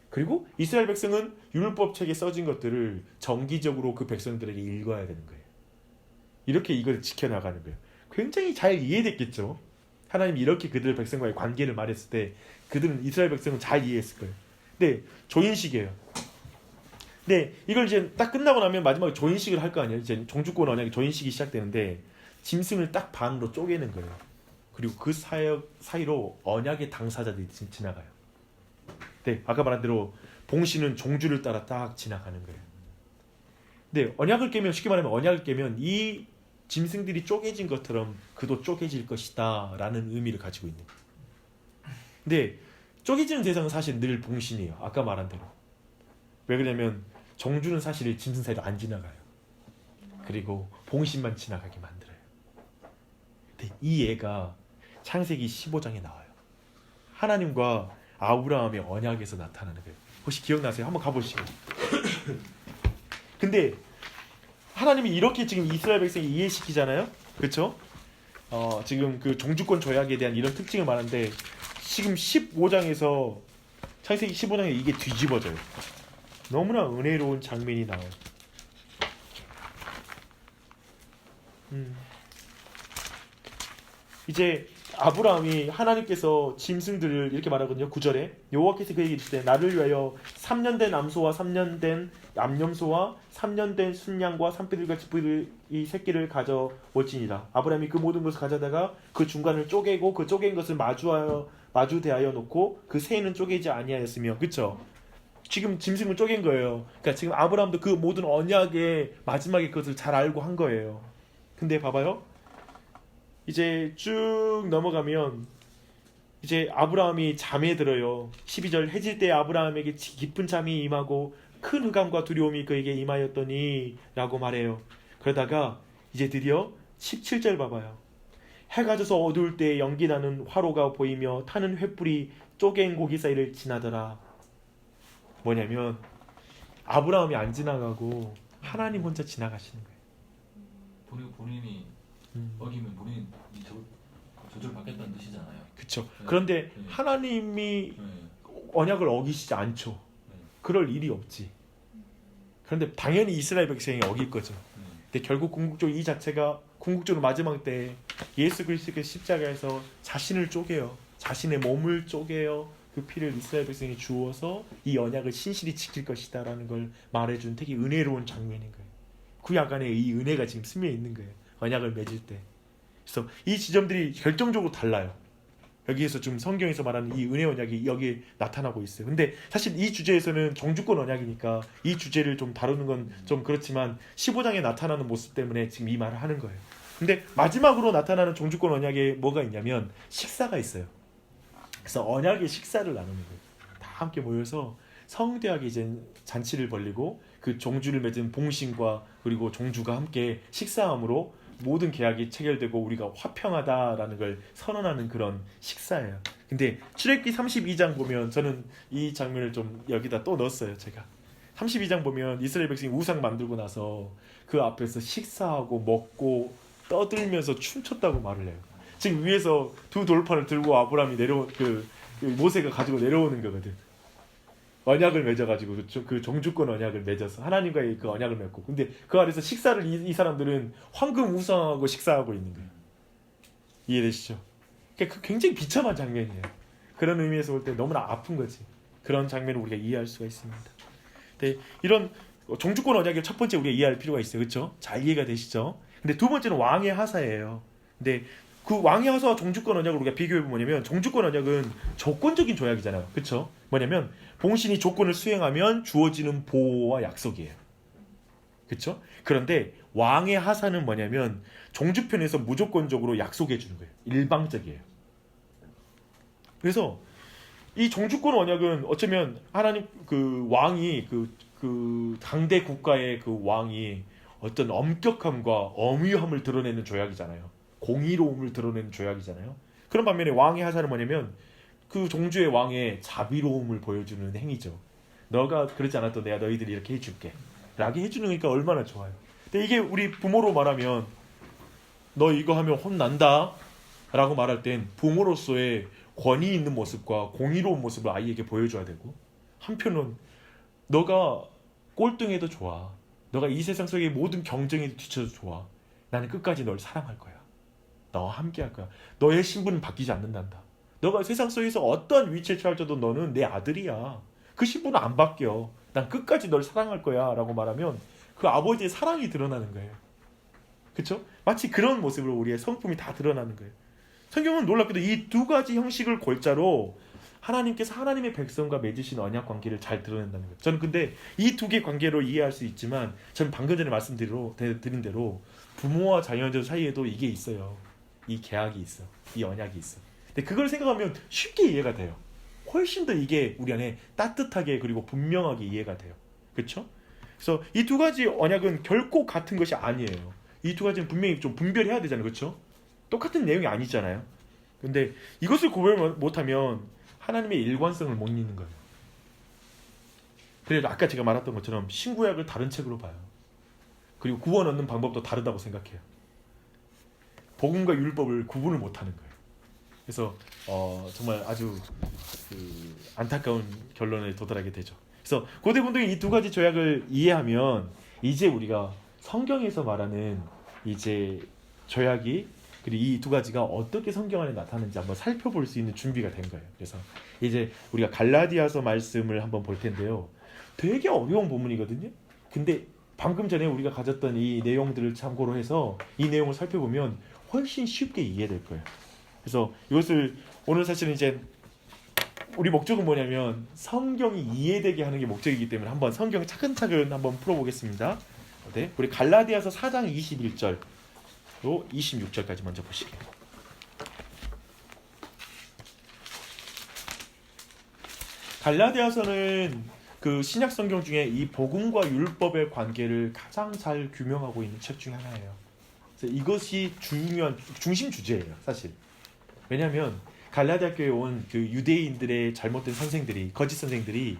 A: 그리고 이스라엘 백성은 율법책에 써진 것들을 정기적으로 그 백성들에게 읽어야 되는 거예요. 이렇게 이걸 지켜나가는 거예요. 굉장히 잘 이해됐겠죠? 하나님이 이렇게 그들 백성과의 관계를 말했을 때 그들은 이스라엘 백성은 잘 이해했을 거예요. 근데 조인식이에요. 근데 이걸 이제 딱 끝나고 나면 마지막에 조인식을 할 거 아니에요. 이제 종주권 언약의 조인식이 시작되는데 짐승을 딱 반으로 쪼개는 거예요. 그리고 그 사이로 언약의 당사자들이 지나가요. 네, 아까 말한 대로 봉신은 종주를 따라 딱 지나가는 거예요. 근데 언약을 깨면 쉽게 말하면 언약을 깨면 이 짐승들이 쪼개진 것처럼 그도 쪼개질 것이다 라는 의미를 가지고 있는 거예요. 근데 쪼개지는 대상은 사실 늘 봉신이에요. 아까 말한 대로. 왜 그러냐면 종주는 사실 짐승 사이로 안 지나가요. 그리고 봉신만 지나가게 만들어요. 근데 이 예가 창세기 15장에 나와요. 하나님과 아브라함의 언약에서 나타나는 거예요. 혹시 기억나세요? 한번 가보시죠. 근데 하나님이 이렇게 지금 이스라엘 백성이 이해시키잖아요. 그렇죠? 지금 그 종주권 조약에 대한 이런 특징을 말하는데 지금 15장에서 창세기 15장에 이게 뒤집어져요. 너무나 은혜로운 장면이 나와요. 이제 아브라함이 하나님께서 짐승들을 이렇게 말하거든요. 9절에 여호와께서 그에게 이르시되 나를 위하여 3년 된 암소와 3년 된 암염소와 3년 된 순양과 산비둘과 쥐뿔이 새끼를 가져올지니라. 아브라함이 그 모든 것을 가져다가 그 중간을 쪼개고 그 쪼갠 것을 마주대하여 놓고 그 새는 쪼개지 아니하였으며. 그렇죠? 지금 짐승을 쪼갠 거예요. 그러니까 지금 아브라함도 그 모든 언약의 마지막에 그것을 잘 알고 한 거예요. 근데 봐봐요. 이제 쭉 넘어가면 이제 아브라함이 잠에 들어요. 12절 해질 때 아브라함에게 깊은 잠이 임하고 큰 흑암과 두려움이 그에게 임하였더니 라고 말해요. 그러다가 이제 드디어 17절 봐봐요. 해가 져서 어두울 때 연기나는 화로가 보이며 타는 횃불이 쪼갠 고기 사이를 지나더라. 뭐냐면 아브라함이 안 지나가고 하나님 혼자 지나가시는 거예요.
B: 본인이 어기면 본인이 저주를 받겠다는 뜻이잖아요.
A: 그렇죠.
B: 네.
A: 그런데
B: 네.
A: 하나님이
B: 네.
A: 언약을 어기시지 않죠.
B: 네.
A: 그럴 일이 없지. 그런데 당연히 이스라엘 백성이 어길 거죠.
B: 네.
A: 근데 결국 궁극적으로 이 자체가 궁극적으로 마지막 때 예수 그리스도의 십자가에서 자신을 쪼개요. 자신의 몸을 쪼개요. 그 피를 이스라엘 백성이 주어서 이 언약을 신실히 지킬 것이다라는 걸 말해준 되게 은혜로운 장면인 거예요. 구약 안에 이 은혜가 지금 스며 있는 거예요. 언약을 맺을 때. 그래서 이 지점들이 결정적으로 달라요. 여기에서 좀 성경에서 말하는 이 은혜 언약이 여기에 나타나고 있어요. 근데 사실 이 주제에서는 종주권 언약이니까 이 주제를 좀 다루는 건 좀 그렇지만 15장에 나타나는 모습 때문에 지금 이 말을 하는 거예요. 근데 마지막으로 나타나는 종주권 언약에 뭐가 있냐면 식사가 있어요. 그래서 언약의 식사를 나누는 거예요. 다 함께 모여서 성대하게 이제 잔치를 벌리고 그 종주를 맺은 봉신과 그리고 종주가 함께 식사함으로 모든 계약이 체결되고 우리가 화평하다라는 걸 선언하는 그런 식사예요. 근데 출애굽기 32장 보면 저는 이 장면을 좀 여기다 또 넣었어요. 제가 32장 보면 이스라엘 백성이 우상 만들고 나서 그 앞에서 식사하고 먹고 떠들면서 춤췄다고 말을 해요. 지금 위에서 두 돌판을 들고 아브라함이 그 모세가 가지고 내려오는 거거든. 언약을 맺어가지고 그 종주권 언약을 맺어서 하나님과의 그 언약을 맺고, 근데 그 아래서 식사를 이 사람들은 황금 우상하고 식사하고 있는 거예요. 이해되시죠? 그러니까 굉장히 비참한 장면이에요. 그런 의미에서 볼 때 너무나 아픈 거지. 그런 장면을 우리가 이해할 수가 있습니다. 네, 이런 종주권 언약을 첫 번째 우리가 이해할 필요가 있어요. 그렇죠? 잘 이해가 되시죠? 근데 두 번째는 왕의 하사예요. 근데 그 왕의 하사와 종주권 언약을 우리가 비교해보면 뭐냐면 종주권 언약은 조건적인 조약이잖아요. 그렇죠? 뭐냐면 봉신이 조건을 수행하면 주어지는 보호와 약속이에요. 그렇죠? 그런데 왕의 하사는 뭐냐면 종주편에서 무조건적으로 약속해 주는 거예요. 일방적이에요. 그래서 이 종주권 언약은 어쩌면 하나님 그 왕이 그 당대 국가의 그 왕이 어떤 엄격함과 엄위함을 드러내는 조약이잖아요. 공의로움을 드러내는 조약이잖아요. 그런 반면에 왕의 하사는 뭐냐면 그 종주의 왕의 자비로움을 보여주는 행위죠. 너가 그러지 않아도 내가 너희들이 이렇게 해줄게 라고 해주는 거니까 얼마나 좋아요. 근데 이게 우리 부모로 말하면 너 이거 하면 혼난다 라고 말할 땐 부모로서의 권위 있는 모습과 공의로운 모습을 아이에게 보여줘야 되고, 한편은 너가 꼴등해도 좋아, 너가 이 세상 속의 모든 경쟁에 뒤쳐도 좋아, 나는 끝까지 널 사랑할 거야, 너와 함께 할 거야, 너의 신분은 바뀌지 않는단다, 너가 세상 속에서 어떤 위치에 처할지도 너는 내 아들이야, 그 신분은 안 바뀌어, 난 끝까지 널 사랑할 거야 라고 말하면 그 아버지의 사랑이 드러나는 거예요. 그쵸? 마치 그런 모습으로 우리의 성품이 다 드러나는 거예요. 성경은 놀랍게도 이 두 가지 형식을 골자로 하나님께서 하나님의 백성과 맺으신 언약 관계를 잘 드러낸다는 거예요. 저는 근데 이 두 개의 관계로 이해할 수 있지만, 저는 방금 전에 말씀드린 대로 부모와 자녀들 사이에도 이게 있어요. 이 계약이 있어, 이 언약이 있어. 근데 그걸 생각하면 쉽게 이해가 돼요. 훨씬 더 이게 우리 안에 따뜻하게 그리고 분명하게 이해가 돼요. 그렇죠? 그래서 이 두 가지 언약은 결코 같은 것이 아니에요. 이 두 가지는 분명히 좀 분별해야 되잖아요. 그렇죠? 똑같은 내용이 아니잖아요. 근데 이것을 구별 못하면 하나님의 일관성을 못 잊는 거예요. 그래도 아까 제가 말했던 것처럼 신구약을 다른 책으로 봐요. 그리고 구원 얻는 방법도 다르다고 생각해요. 복음과 율법을 구분을 못하는 거예요. 그래서 정말 아주 안타까운 결론에 도달하게 되죠. 그래서 고대분들이 이 두 가지 조약을 이해하면 이제 우리가 성경에서 말하는 이제 조약이, 그리고 이 두 가지가 어떻게 성경 안에 나타나는지 한번 살펴볼 수 있는 준비가 된 거예요. 그래서 이제 우리가 갈라디아서 말씀을 한번 볼 텐데요. 되게 어려운 본문이거든요. 근데 방금 전에 우리가 가졌던 이 내용들을 참고로 해서 이 내용을 살펴보면 훨씬 쉽게 이해될 거예요. 그래서 이것을 오늘 사실은 이제 우리 목적은 뭐냐면 성경이 이해되게 하는 게 목적이기 때문에 한번 성경 차근차근 한번 풀어보겠습니다. 네, 우리 갈라디아서 4장 21절로 26절까지 먼저 보시게요. 갈라디아서는 그 신약 성경 중에 이 복음과 율법의 관계를 가장 잘 규명하고 있는 책 중에 하나예요. 그래서 이것이 중요한 중심 주제예요, 사실. 왜냐하면 갈라디아 교회에 온 그 유대인들의 잘못된 선생들이, 거짓 선생들이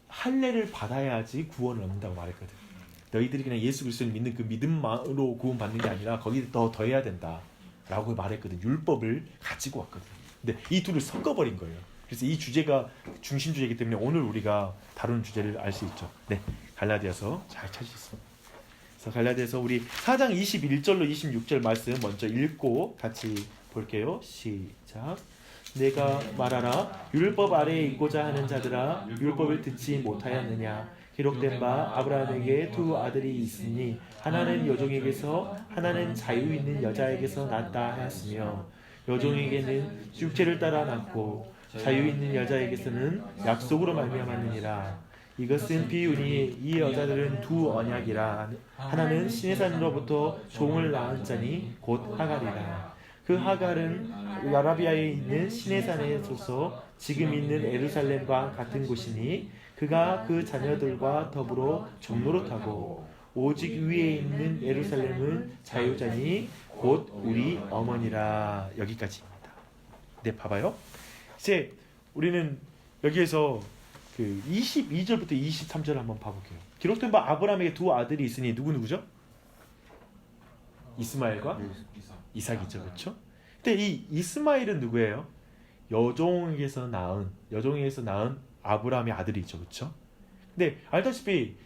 A: 할례를 받아야지 구원을 얻는다고 말했거든. 너희들이 그냥 예수 그리스도를 믿는 그 믿음만으로 구원받는 게 아니라 거기에 더해야 된다라고 말했거든. 율법을 가지고 왔거든. 근데 이 둘을 섞어버린 거예요. 그래서 이 주제가 중심 주제이기 때문에 오늘 우리가 다루는 주제를 알 수 있죠. 네, 갈라디아서 잘 찾으셨습니다. 그래서 갈라디아서 우리 4장 21절로 26절 말씀 먼저 읽고 같이 볼게요. 시작. 내가 말하라, 율법 아래에 있고자 하는 자들아, 율법을 듣지 못하였느냐? 기록된 바 아브라함에게 두 아들이 있으니 하나는 여종에게서 하나는 자유 있는 여자에게서 낳았다 하였으며, 여종에게는 육체를 따라 낳고 자유 있는 여자에게서는 약속으로 말미암았느니라. 이것은 비유니 이 여자들은 두 언약이라. 하나는 시내산으로부터 종을 낳은 자니 곧 하갈이라. 그 하갈은 아라비아에 있는 시내산에 서서 지금 있는 예루살렘과 같은 곳이니 그가 그 자녀들과 더불어 종노릇하고, 오직 위에 있는 예루살렘은 자유자니 곧 우리 어머니라. 여기까지입니다. 네, 봐봐요. 이제 우리는 여기에서 그 22절부터 23절 한번 봐볼게요. 기록된 바 아브라함에게 두 아들이 있으니 누구죠? 이스마엘과 이삭이죠, 그렇죠? 근데 이 이스마엘은 누구예요? 여종에게서 낳은 아브라함의 아들이죠, 그렇죠? 근데 알다시피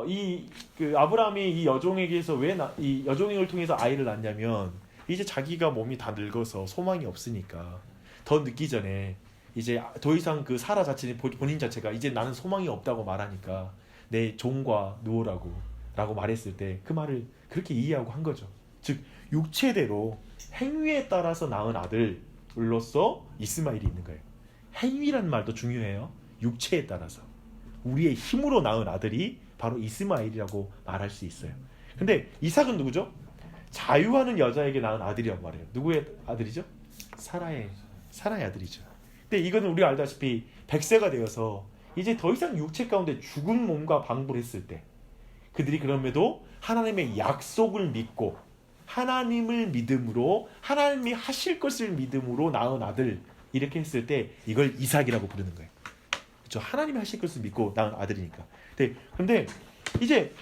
A: 이 그 아브라함이 이 여종에게서 이 여종을 통해서 아이를 낳냐면, 이제 자기가 몸이 다 늙어서 소망이 없으니까 더 늦기 전에 이제 더 이상 그 사라 자체는 본인 자체가 이제 나는 소망이 없다고 말하니까 내 종과 누우라고 말했을 때 그 말을 그렇게 이해하고 한 거죠. 즉 육체대로 행위에 따라서 낳은 아들로서 이스마엘이 있는 거예요. 행위란 말도 중요해요. 육체에 따라서 우리의 힘으로 낳은 아들이 바로 이스마엘이라고 말할 수 있어요. 근데 이삭은 누구죠? 자유하는 여자에게 낳은 아들이라고 말해요. 누구의 아들이죠? 사라의 아들이죠. 근데 이거는 우리가 알다시피 100세가 되어서 이제 더 이상 육체 가운데 죽은 몸과 방불했을 때 그들이 그럼에도 하나님의 약속을 믿고 하나님을 믿음으로 하나님이 하실 것을 믿음으로 낳은 아들 이렇게 했을 때 이걸 이삭이라고 부르는 거예요. 그렇죠? 하나님이 하실 것을 믿고 낳은 아들이니까. 네, 그런데 이제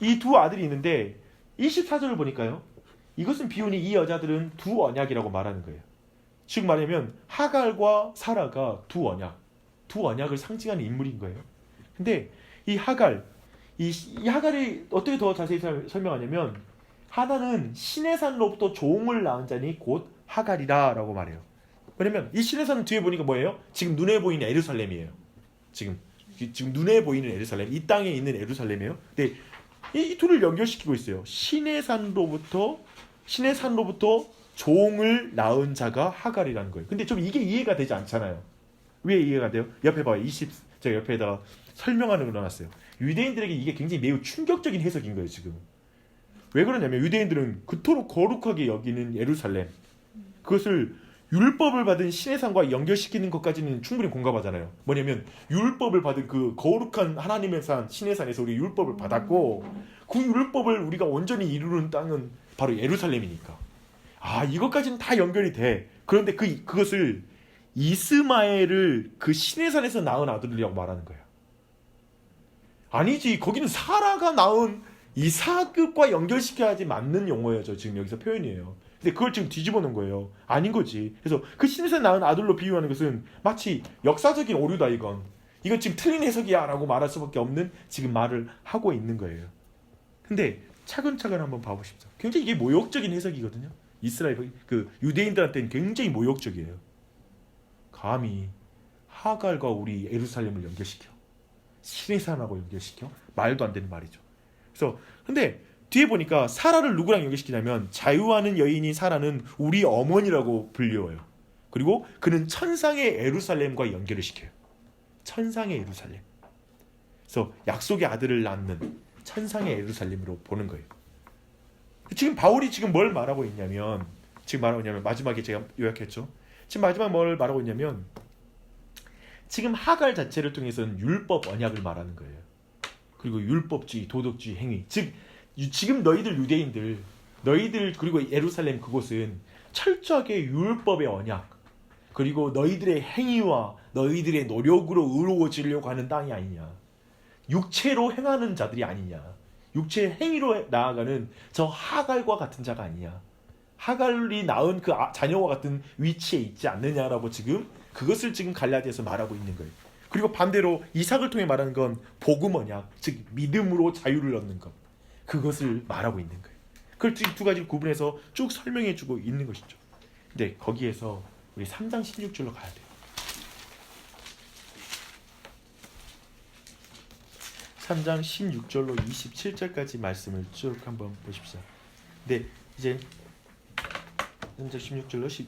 A: 이 두 아들이 있는데 24절을 보니까요. 이것은 비유니 이 여자들은 두 언약이라고 말하는 거예요. 즉 말하면 하갈과 사라가 두 언약을 상징하는 인물인 거예요. 근데 이 하갈, 이 하갈이 어떻게 더 자세히 설명하냐면 하나는 시내산로부터 종을 낳은 자니 곧 하갈이라라고 말해요. 왜냐면 이 시내산은 뒤에 보니까 뭐예요? 지금 눈에 보이는 에루살렘이에요. 지금 눈에 보이는 에루살렘, 이 땅에 있는 에루살렘이에요. 근데 이 둘을 연결시키고 있어요. 시내산로부터 종을 낳은 자가 하갈이라는 거예요. 근데 좀 이게 이해가 되지 않잖아요. 왜 이해가 돼요? 옆에 봐요. 제가 옆에다가 설명하는 걸 넣어놨어요. 유대인들에게 이게 굉장히 매우 충격적인 해석인 거예요. 지금 왜 그러냐면 유대인들은 그토록 거룩하게 여기는 예루살렘, 그것을 율법을 받은 시내산과 연결시키는 것까지는 충분히 공감하잖아요. 뭐냐면 율법을 받은 그 거룩한 하나님의 산 시내산에서 우리 율법을 받았고 그 율법을 우리가 온전히 이루는 땅은 바로 예루살렘이니까 이것까지는 다 연결이 돼. 그런데 그것을 이스마엘을 그 시내산에서 낳은 아들이라고 말하는 거예요. 아니지, 거기는 사라가 낳은 이삭과 연결시켜야지 맞는 용어예요. 지금 여기서 표현이에요. 근데 그걸 지금 뒤집어 놓은 거예요. 아닌 거지. 그래서 그 시내산에서 낳은 아들로 비유하는 것은 마치 역사적인 오류다 이건 지금 틀린 해석이야 라고 말할 수밖에 없는 지금 말을 하고 있는 거예요. 근데 차근차근 한번 봐보십시오. 굉장히 이게 모욕적인 해석이거든요. 이스라엘 유대인들한테는 굉장히 모욕적이에요. 감히 하갈과 우리 예루살렘을 연결시켜 시내산하고 연결시켜? 말도 안 되는 말이죠. 그래서 근데 뒤에 보니까 사라를 누구랑 연결시키냐면 자유하는 여인인 사라는 우리 어머니라고 불려요. 그리고 그는 천상의 예루살렘과 연결을 시켜요. 천상의 예루살렘. 그래서 약속의 아들을 낳는 천상의 예루살렘으로 보는 거예요. 지금 바울이 지금 뭘 말하고 있냐면 마지막에 제가 요약했죠. 지금 마지막 뭘 말하고 있냐면 지금 하갈 자체를 통해서는 율법 언약을 말하는 거예요. 그리고 율법주의, 도덕주의 행위. 즉 지금 너희들 유대인들, 그리고 예루살렘 그곳은 철저하게 율법의 언약, 그리고 너희들의 행위와 너희들의 노력으로 의로워지려고 하는 땅이 아니냐. 육체로 행하는 자들이 아니냐. 육체의 행위로 나아가는 저 하갈과 같은 자가 아니냐. 하갈이 낳은 그 자녀와 같은 위치에 있지 않느냐라고 그것을 지금 갈라디아서 말하고 있는 거예요. 그리고 반대로 이삭을 통해 말하는 건 복음 언약, 즉 믿음으로 자유를 얻는 것, 그것을 말하고 있는 거예요. 그걸 두 가지를 구분해서 쭉 설명해주고 있는 것이죠. 근데 거기에서 우리 3장 16절로 가야 돼요. 3장 16절로 27절까지 말씀을 쭉 한번 보십시오. 네, 이제 3장 16절로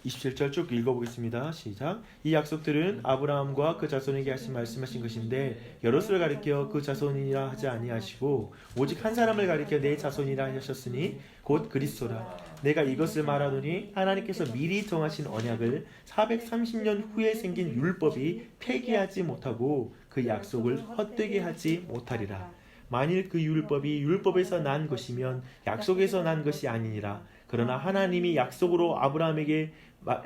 A: 27절 쭉 읽어보겠습니다. 시작. 이 약속들은 아브라함과 그 자손에게 말씀하신 것인데 여럿을 가리켜 그 자손이라 하지 아니하시고 오직 한 사람을 가리켜 내 자손이라 하셨으니 곧 그리스도라. 내가 이것을 말하노니 하나님께서 미리 정하신 언약을 430년 후에 생긴 율법이 폐기하지 못하고 그 약속을 헛되게 하지 못하리라. 만일 그 율법이 율법에서 난 것이면 약속에서 난 것이 아니니라. 그러나 하나님이 약속으로 아브라함에게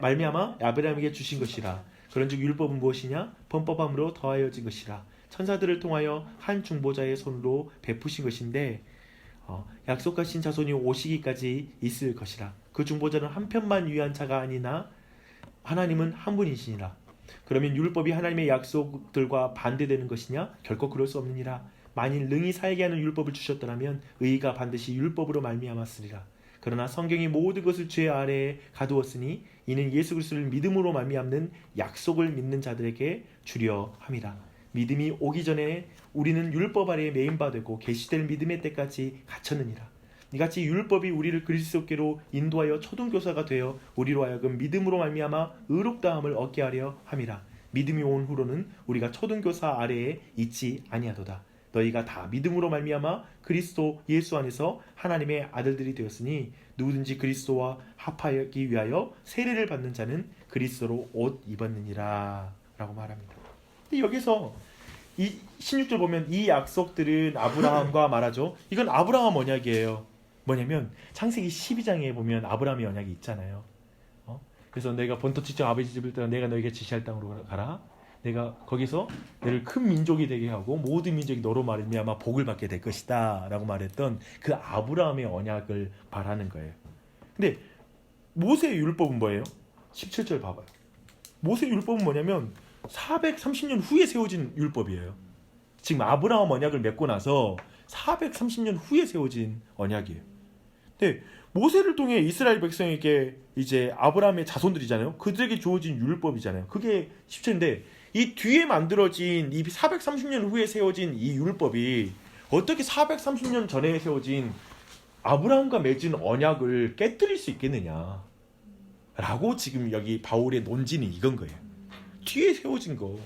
A: 말미암아 아브라함에게 주신 것이라. 그런즉 율법은 무엇이냐? 범법함으로 더하여진 것이라. 천사들을 통하여 한 중보자의 손으로 베푸신 것인데 약속하신 자손이 오시기까지 있을 것이라. 그 중보자는 한 편만 위한 자가 아니나 하나님은 한 분이시니라. 그러면 율법이 하나님의 약속들과 반대되는 것이냐? 결코 그럴 수 없느니라. 만일 능히 살게 하는 율법을 주셨더라면 의가 반드시 율법으로 말미암았으리라. 그러나 성경이 모든 것을 죄 아래에 가두었으니 이는 예수 그리스도를 믿음으로 말미암는 약속을 믿는 자들에게 주려 함이라. 믿음이 오기 전에 우리는 율법 아래에 매인바 되고 계시될 믿음의 때까지 갇혔느니라. 이같이 율법이 우리를 그리스도께로 인도하여 초등교사가 되어 우리로 하여금 믿음으로 말미암아 의롭다함을 얻게 하려 함이라. 믿음이 온 후로는 우리가 초등교사 아래에 있지 아니하도다. 너희가 다 믿음으로 말미암아 그리스도 예수 안에서 하나님의 아들들이 되었으니 누구든지 그리스도와 합하기 위하여 세례를 받는 자는 그리스도로 옷 입었느니라 라고 말합니다. 근데 여기서 이 16절 보면 이 약속들은 아브라함과 말하죠. 이건 아브라함 언약이에요. 뭐냐면 창세기 12장에 보면 아브라함의 언약이 있잖아요. 그래서 내가 본토 친정 아버지 집을 떠나 내가 너에게 지시할 땅으로 가라. 내가 거기서 너를 큰 민족이 되게 하고 모든 민족이 너로 말미암아 복을 받게 될 것이다 라고 말했던 그 아브라함의 언약을 말하는 거예요. 근데 모세의 율법은 뭐예요? 17절 봐봐요. 모세의 율법은 뭐냐면 430년 후에 세워진 율법이에요. 지금 아브라함 언약을 맺고 나서 430년 후에 세워진 언약이에요. 근데 모세를 통해 이스라엘 백성에게 이제 아브라함의 자손들이잖아요. 그들에게 주어진 율법이잖아요. 그게 10절인데 이 뒤에 만들어진 이 430년 후에 세워진 이 율법이 어떻게 430년 전에 세워진 아브라함과 맺은 언약을 깨뜨릴 수 있겠느냐 라고 지금 여기 바울의 논지는 이건 거예요. 뒤에 세워진 거,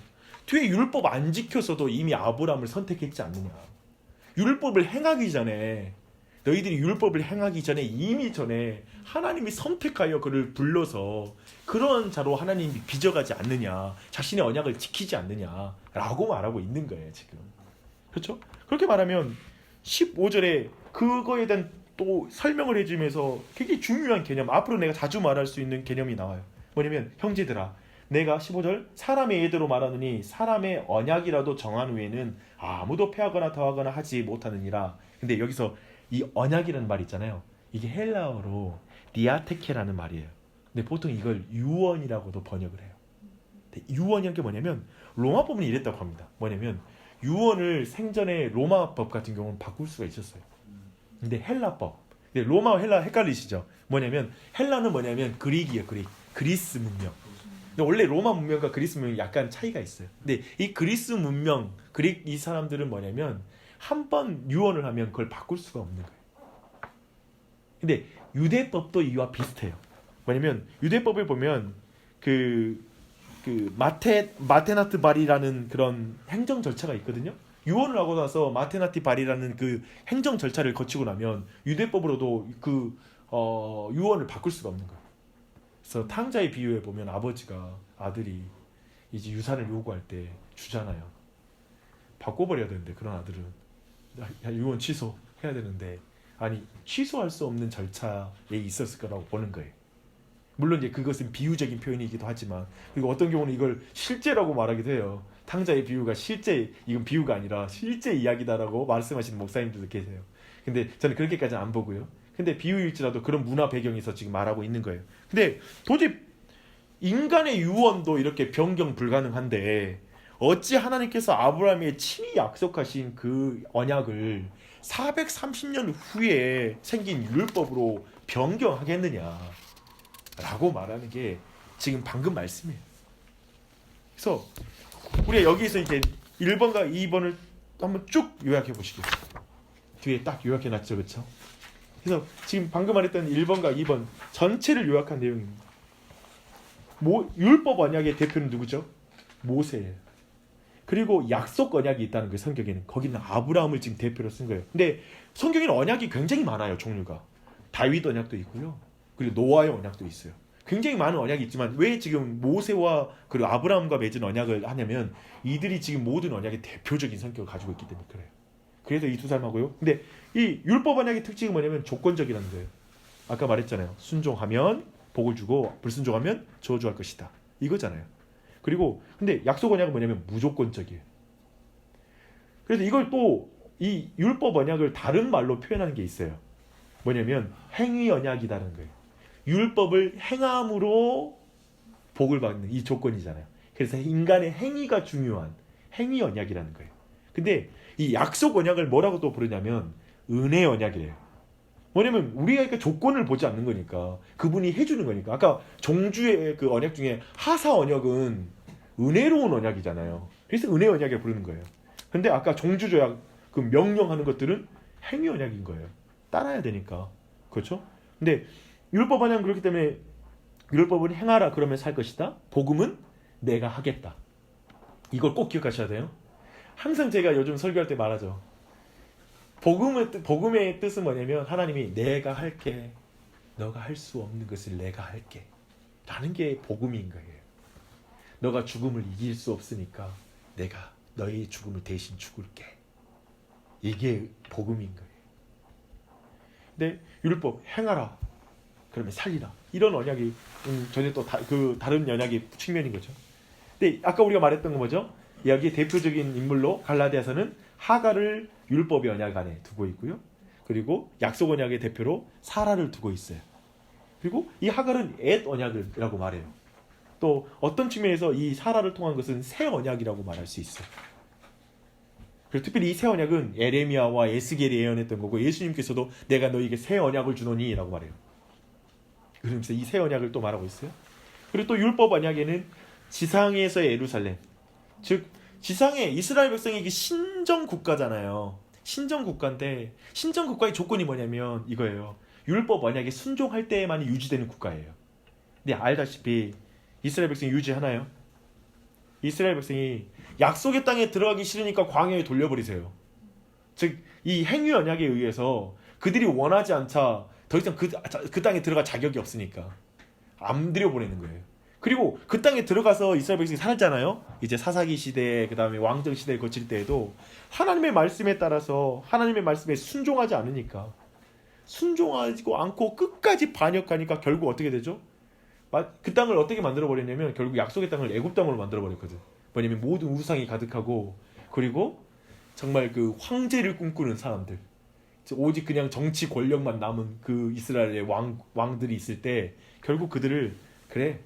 A: 뒤에 율법 안 지켰어도 이미 아브라함을 선택했지 않느냐. 율법을 행하기 전에, 너희들이 율법을 행하기 전에 이미 전에 하나님이 선택하여 그를 불러서 그런 자로 하나님이 빚어가지 않느냐, 자신의 언약을 지키지 않느냐라고 말하고 있는 거예요 지금. 그렇죠? 그렇게 말하면 15절에 그거에 대한 또 설명을 해주면서 굉장히 중요한 개념, 앞으로 내가 자주 말할 수 있는 개념이 나와요. 뭐냐면 형제들아, 내가 15절 사람의 예대로 말하느니 사람의 언약이라도 정한 후에는 아무도 패하거나 더하거나 하지 못하느니라. 근데 여기서 이 언약이라는 말 있잖아요. 이게 헬라어로 디아테케라는 말이에요. 근데 보통 이걸 유언이라고도 번역을 해요. 근데 유언이란 게 뭐냐면 로마법은 이랬다고 합니다. 뭐냐면 유언을 생전에 로마법 같은 경우는 바꿀 수가 있었어요. 근데 헬라법, 근데 로마와 헬라 헷갈리시죠? 뭐냐면 헬라는 뭐냐면 그릭이에요. 그리스 문명. 근데 원래 로마 문명과 그리스 문명이 약간 차이가 있어요. 근데 이 그리스 문명, 그릭 이 사람들은 뭐냐면 한 번 유언을 하면 그걸 바꿀 수가 없는 거예요. 근데 유대법도 이와 비슷해요. 뭐냐면 유대법을 보면 그 마테나트 발이라는 그런 행정 절차가 있거든요. 유언을 하고 나서 마테나티 발이라는 그 행정 절차를 거치고 나면 유대법으로도 유언을 바꿀 수가 없는 거예요. 그래서 탕자의 비유에 보면 아버지가 아들이 이제 유산을 요구할 때 주잖아요. 바꿔버려야 되는데 그런 아들은 유언 취소해야 되는데 아니 취소할 수 없는 절차에 있었을 거라고 보는 거예요. 물론 이제 그것은 비유적인 표현이기도 하지만 그리고 어떤 경우는 이걸 실제라고 말하기도 해요. 탕자의 비유가 실제, 이건 비유가 아니라 실제 이야기다라고 말씀하시는 목사님들도 계세요. 근데 저는 그렇게까지는 안 보고요. 근데 비유일지라도 그런 문화 배경에서 지금 말하고 있는 거예요. 근데 도저히 인간의 유언도 이렇게 변경 불가능한데 어찌 하나님께서 아브라함에 친히 약속하신 그 언약을 430년 후에 생긴 율법으로 변경하겠느냐 라고 말하는 게 지금 방금 말씀이에요. 그래서 우리가 여기서 이제 1번과 2번을 한번 쭉 요약해 보시겠습니다. 뒤에 딱 요약해 놨죠, 그렇죠? 그래서 지금 방금 말했던 1번과 2번 전체를 요약한 내용입니다. 율법 언약의 대표는 누구죠? 모세예요. 그리고 약속 언약이 있다는 거예요. 성경에는 거기는 아브라함을 지금 대표로 쓴 거예요. 근데 성경에는 언약이 굉장히 많아요. 종류가 다윗 언약도 있고요. 그리고 노아의 언약도 있어요. 굉장히 많은 언약이 있지만 왜 지금 모세와 그리고 아브라함과 맺은 언약을 하냐면 이들이 지금 모든 언약의 대표적인 성격을 가지고 있기 때문에 그래요. 그래서 이 두 사람하고요. 근데 이 율법 언약의 특징이 뭐냐면 조건적이라는 거예요. 아까 말했잖아요. 순종하면 복을 주고 불순종하면 저주할 것이다. 이거잖아요. 그리고 근데 약속 언약은 뭐냐면 무조건적이에요. 그래서 이걸 또 이 율법 언약을 다른 말로 표현하는 게 있어요. 뭐냐면 행위 언약이라는 거예요. 율법을 행함으로 복을 받는 이 조건이잖아요. 그래서 인간의 행위가 중요한 행위 언약이라는 거예요. 근데 이 약속 언약을 뭐라고 또 부르냐면 은혜 언약이래요. 뭐냐면 우리가 그러니까 조건을 보지 않는 거니까 그분이 해주는 거니까. 아까 종주의 그 언약 중에 하사 언약은 은혜로운 언약이잖아요. 그래서 은혜 언약을 부르는 거예요. 근데 아까 종주조약 그 명령하는 것들은 행위 언약인 거예요. 따라야 되니까. 그렇죠? 근데 율법 언약은 그렇기 때문에 율법을 행하라 그러면 살 것이다. 복음은 내가 하겠다. 이걸 꼭 기억하셔야 돼요. 항상 제가 요즘 설교할 때 말하죠. 복음의 뜻은 뭐냐면 하나님이 내가 할게. 너가 할 수 없는 것을 내가 할게. 라는 게 복음인 거예요. 너가 죽음을 이길 수 없으니까 내가 너의 죽음을 대신 죽을게. 이게 복음인 거예요. 근데 율법 행하라 그러면 살리라 이런 언약이 전혀 또 다른 언약의 측면인 거죠. 근데 아까 우리가 말했던 거 뭐죠? 여기에 대표적인 인물로 갈라디아서는 하갈을 율법의 언약 안에 두고 있고요. 그리고 약속 언약의 대표로 사라를 두고 있어요. 그리고 이 하갈은 옛 언약이라고 말해요. 또 어떤 측면에서 이 사라를 통한 것은 새 언약이라고 말할 수 있어요. 그리고 특별히 이 새 언약은 에레미야와 에스겔이 예언했던 거고 예수님께서도 내가 너에게 새 언약을 주노니 라고 말해요. 그러면서 이 새 언약을 또 말하고 있어요. 그리고 또 율법 언약에는 지상에서의 예루살렘, 즉 지상의 이스라엘 백성이 이게 신정 국가잖아요. 신정 국가인데 신정 국가의 조건이 뭐냐면 이거예요. 율법 언약에 순종할 때에만 유지되는 국가예요. 근데 알다시피 이스라엘 백성이 유지하나요? 이스라엘 백성이 약속의 땅에 들어가기 싫으니까 광야에 돌려버리세요. 즉 이 행위 언약에 의해서 그들이 원하지 않자 더 이상 그 땅에 들어갈 자격이 없으니까 안 들여보내는 거예요. 그리고 그 땅에 들어가서 이스라엘 백성이 살잖아요. 이제 사사기 시대 그 다음에 왕정 시대를 거칠 때에도 하나님의 말씀에 따라서 하나님의 말씀에 순종하지 않으니까 순종하지 않고 끝까지 반역하니까 결국 어떻게 되죠? 그 땅을 어떻게 만들어버렸냐면 결국 약속의 땅을 애굽 땅으로 만들어버렸거든. 뭐냐면 모든 우상이 가득하고 그리고 정말 그 황제를 꿈꾸는 사람들 오직 그냥 정치 권력만 남은 그 이스라엘의 왕들이 있을 때 결국 그들을 그래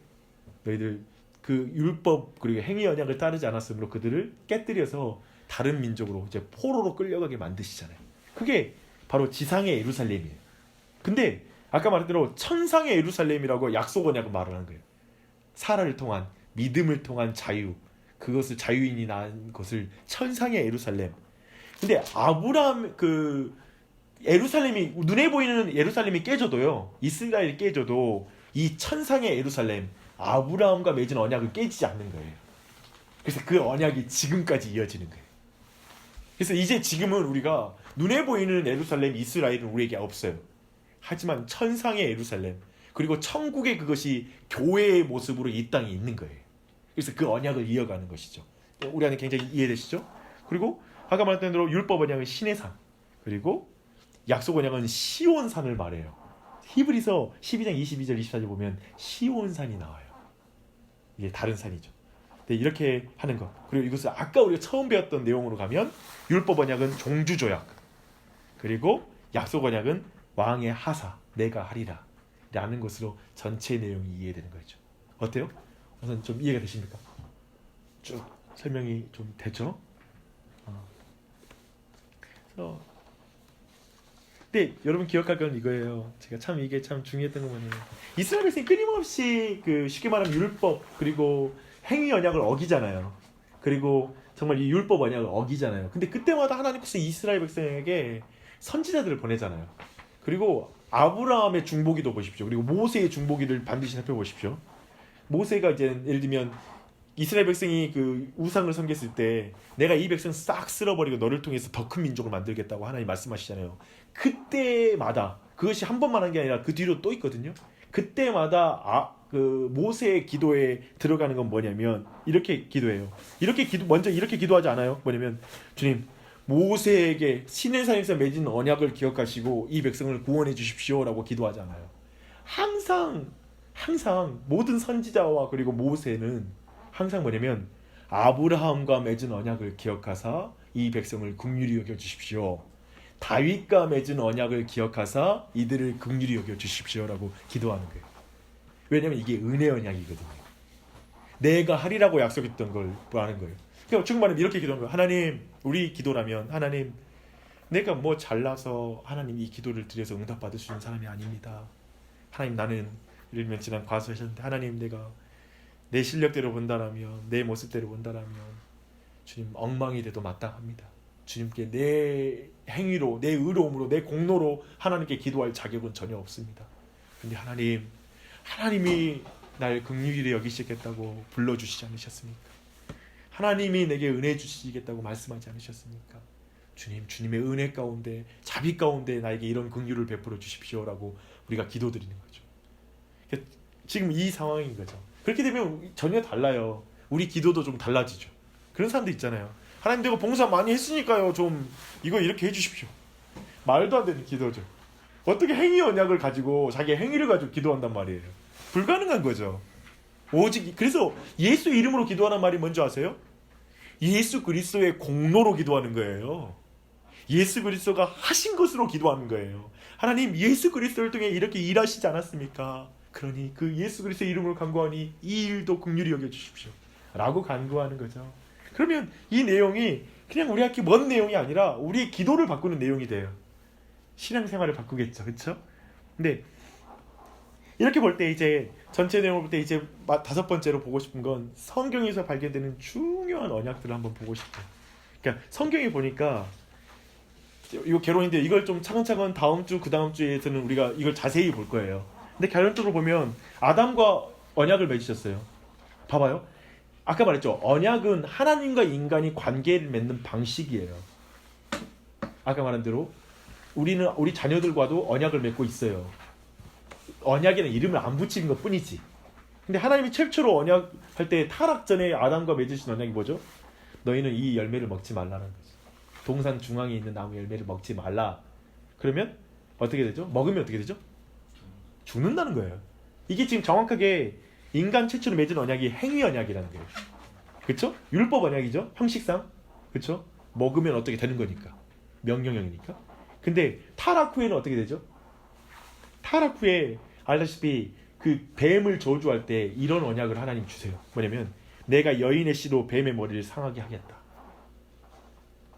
A: 너희들 그 율법 그리고 행위 언약을 따르지 않았으므로 그들을 깨뜨려서 다른 민족으로 이제 포로로 끌려가게 만드시잖아요. 그게 바로 지상의 예루살렘이에요. 근데 아까 말한 대로 천상의 예루살렘이라고 약속 언약을 말하는 거예요. 사라를 통한 믿음을 통한 자유 그것을 자유인이 낳은 것을 천상의 예루살렘. 근데 아브라함 그 예루살렘이 눈에 보이는 예루살렘이 깨져도요. 이스라엘이 깨져도 이 천상의 예루살렘 아브라함과 맺은 언약을 깨지지 않는 거예요. 그래서 그 언약이 지금까지 이어지는 거예요. 그래서 이제 지금은 우리가 눈에 보이는 예루살렘 이스라엘은 우리에게 없어요. 하지만 천상의 예루살렘 그리고 천국의 그것이 교회의 모습으로 이 땅에 있는 거예요. 그래서 그 언약을 이어가는 것이죠. 우리 안에 굉장히 이해되시죠? 그리고 아까 말했던 대로 율법 언약은 신의 산 그리고 약속 언약은 시온산을 말해요. 히브리서 12장 22절 24절 보면 시온산이 나와요. 이게 다른 산이죠. 네, 이렇게 하는 것. 그리고 이것을 아까 우리가 처음 배웠던 내용으로 가면 율법 언약은 종주조약 그리고 약속 언약은 왕의 하사 내가 하리라 라는 것으로 전체 내용이 이해되는 거죠. 어때요? 우선 좀 이해가 되십니까? 쭉 설명이 좀 되죠? 근데 여러분 기억할 건 이거예요. 제가 참 이게 참 중요했던 건 뭐냐면 이스라엘 백성이 끊임없이 그 쉽게 말하면 율법 그리고 행위 언약을 어기잖아요. 그리고 정말 이 율법 언약을 어기잖아요. 근데 그때마다 하나님께서 이스라엘 백성에게 선지자들을 보내잖아요. 그리고 아브라함의 중보기도 보십시오. 그리고 모세의 중보기를 반드시 살펴보십시오. 모세가 이제 예를 들면 이스라엘 백성이 그 우상을 섬겼을 때 내가 이 백성 싹 쓸어버리고 너를 통해서 더 큰 민족을 만들겠다고 하나님 말씀하시잖아요. 그때마다 그것이 한 번만 한 게 아니라 그 뒤로 또 있거든요. 그때마다 그 모세의 기도에 들어가는 건 뭐냐면 이렇게 기도해요. 먼저 이렇게 기도하지 않아요. 뭐냐면 주님 모세에게 시내산에서 맺은 언약을 기억하시고 이 백성을 구원해 주십시오라고 기도하지 않아요. 항상 모든 선지자와 그리고 모세는 항상 뭐냐면 아브라함과 맺은 언약을 기억하사 이 백성을 긍휼히 여겨 주십시오. 다윗과 맺은 언약을 기억하사 이들을 긍휼히 여겨 주십시오라고 기도하는 거예요. 왜냐하면 이게 은혜 언약이거든요. 내가 하리라고 약속했던 걸 하는 거예요. 그러니까 지금 말하면 이렇게 기도하는 거예요. 하나님, 우리 기도라면 하나님, 내가 뭐 잘나서 하나님 이 기도를 드려서 응답받을 수 있는 사람이 아닙니다. 하나님 나는 예를 들면 지난 과수하셨는데 하나님 내가 내 실력대로 본다라면 내 모습대로 본다라면 주님 엉망이 돼도 마땅합니다. 주님께 내 행위로 내 의로움으로 내 공로로 하나님께 기도할 자격은 전혀 없습니다. 근데 하나님이 날 긍휼히 여기시겠다고 불러주시지 않으셨습니까? 하나님이 내게 은혜 주시겠다고 말씀하지 않으셨습니까? 주님의 은혜 가운데 자비 가운데 나에게 이런 긍휼을 베풀어 주십시오라고 우리가 기도드리는 거죠. 지금 이 상황인 거죠. 그렇게 되면 전혀 달라요. 우리 기도도 좀 달라지죠. 그런 사람들 있잖아요. 하나님 내가 봉사 많이 했으니까요. 좀 이거 이렇게 해주십시오. 말도 안 되는 기도죠. 어떻게 행위 언약을 가지고 자기의 행위를 가지고 기도한단 말이에요. 불가능한 거죠. 오직 그래서 예수 이름으로 기도하는 말이 뭔지 아세요? 예수 그리스도의 공로로 기도하는 거예요. 예수 그리스도가 하신 것으로 기도하는 거예요. 하나님 예수 그리스도를 통해 이렇게 일하시지 않았습니까? 그러니 그 예수 그리스도의 이름으로 간구하니 이 일도 긍휼히 여겨주십시오 라고 간구하는 거죠. 그러면 이 내용이 그냥 우리한테 먼 내용이 아니라 우리의 기도를 바꾸는 내용이 돼요. 신앙생활을 바꾸겠죠. 그렇죠? 근데 이렇게 볼 때 이제 전체 내용을 볼 때 이제 다섯 번째로 보고 싶은 건 성경에서 발견되는 중요한 언약들을 한번 보고 싶어요. 그러니까 성경에 보니까 이거 개론인데 이걸 좀 차근차근 다음 주 그 다음 주에서는 우리가 이걸 자세히 볼 거예요. 근데 결론적으로 보면 아담과 언약을 맺으셨어요. 봐봐요. 아까 말했죠. 언약은 하나님과 인간이 관계를 맺는 방식이에요. 아까 말한 대로 우리는 우리 자녀들과도 언약을 맺고 있어요. 언약에는 이름을 안 붙이는 것 뿐이지. 근데 하나님이 최초로 언약할 때 타락 전에 아담과 맺으신 언약이 뭐죠? 너희는 이 열매를 먹지 말라는 거죠. 동산 중앙에 있는 나무 열매를 먹지 말라. 그러면 어떻게 되죠? 먹으면 어떻게 되죠? 죽는다는 거예요. 이게 지금 정확하게 인간 최초로 맺은 언약이 행위 언약이라는 거예요. 그렇죠? 율법 언약이죠. 형식상. 그렇죠? 먹으면 어떻게 되는 거니까. 명령형이니까. 근데 타락 후에는 어떻게 되죠? 타락 후에 알다시피 그 뱀을 저주할 때 이런 언약을 하나님 주세요. 뭐냐면 내가 여인의 씨로 뱀의 머리를 상하게 하겠다.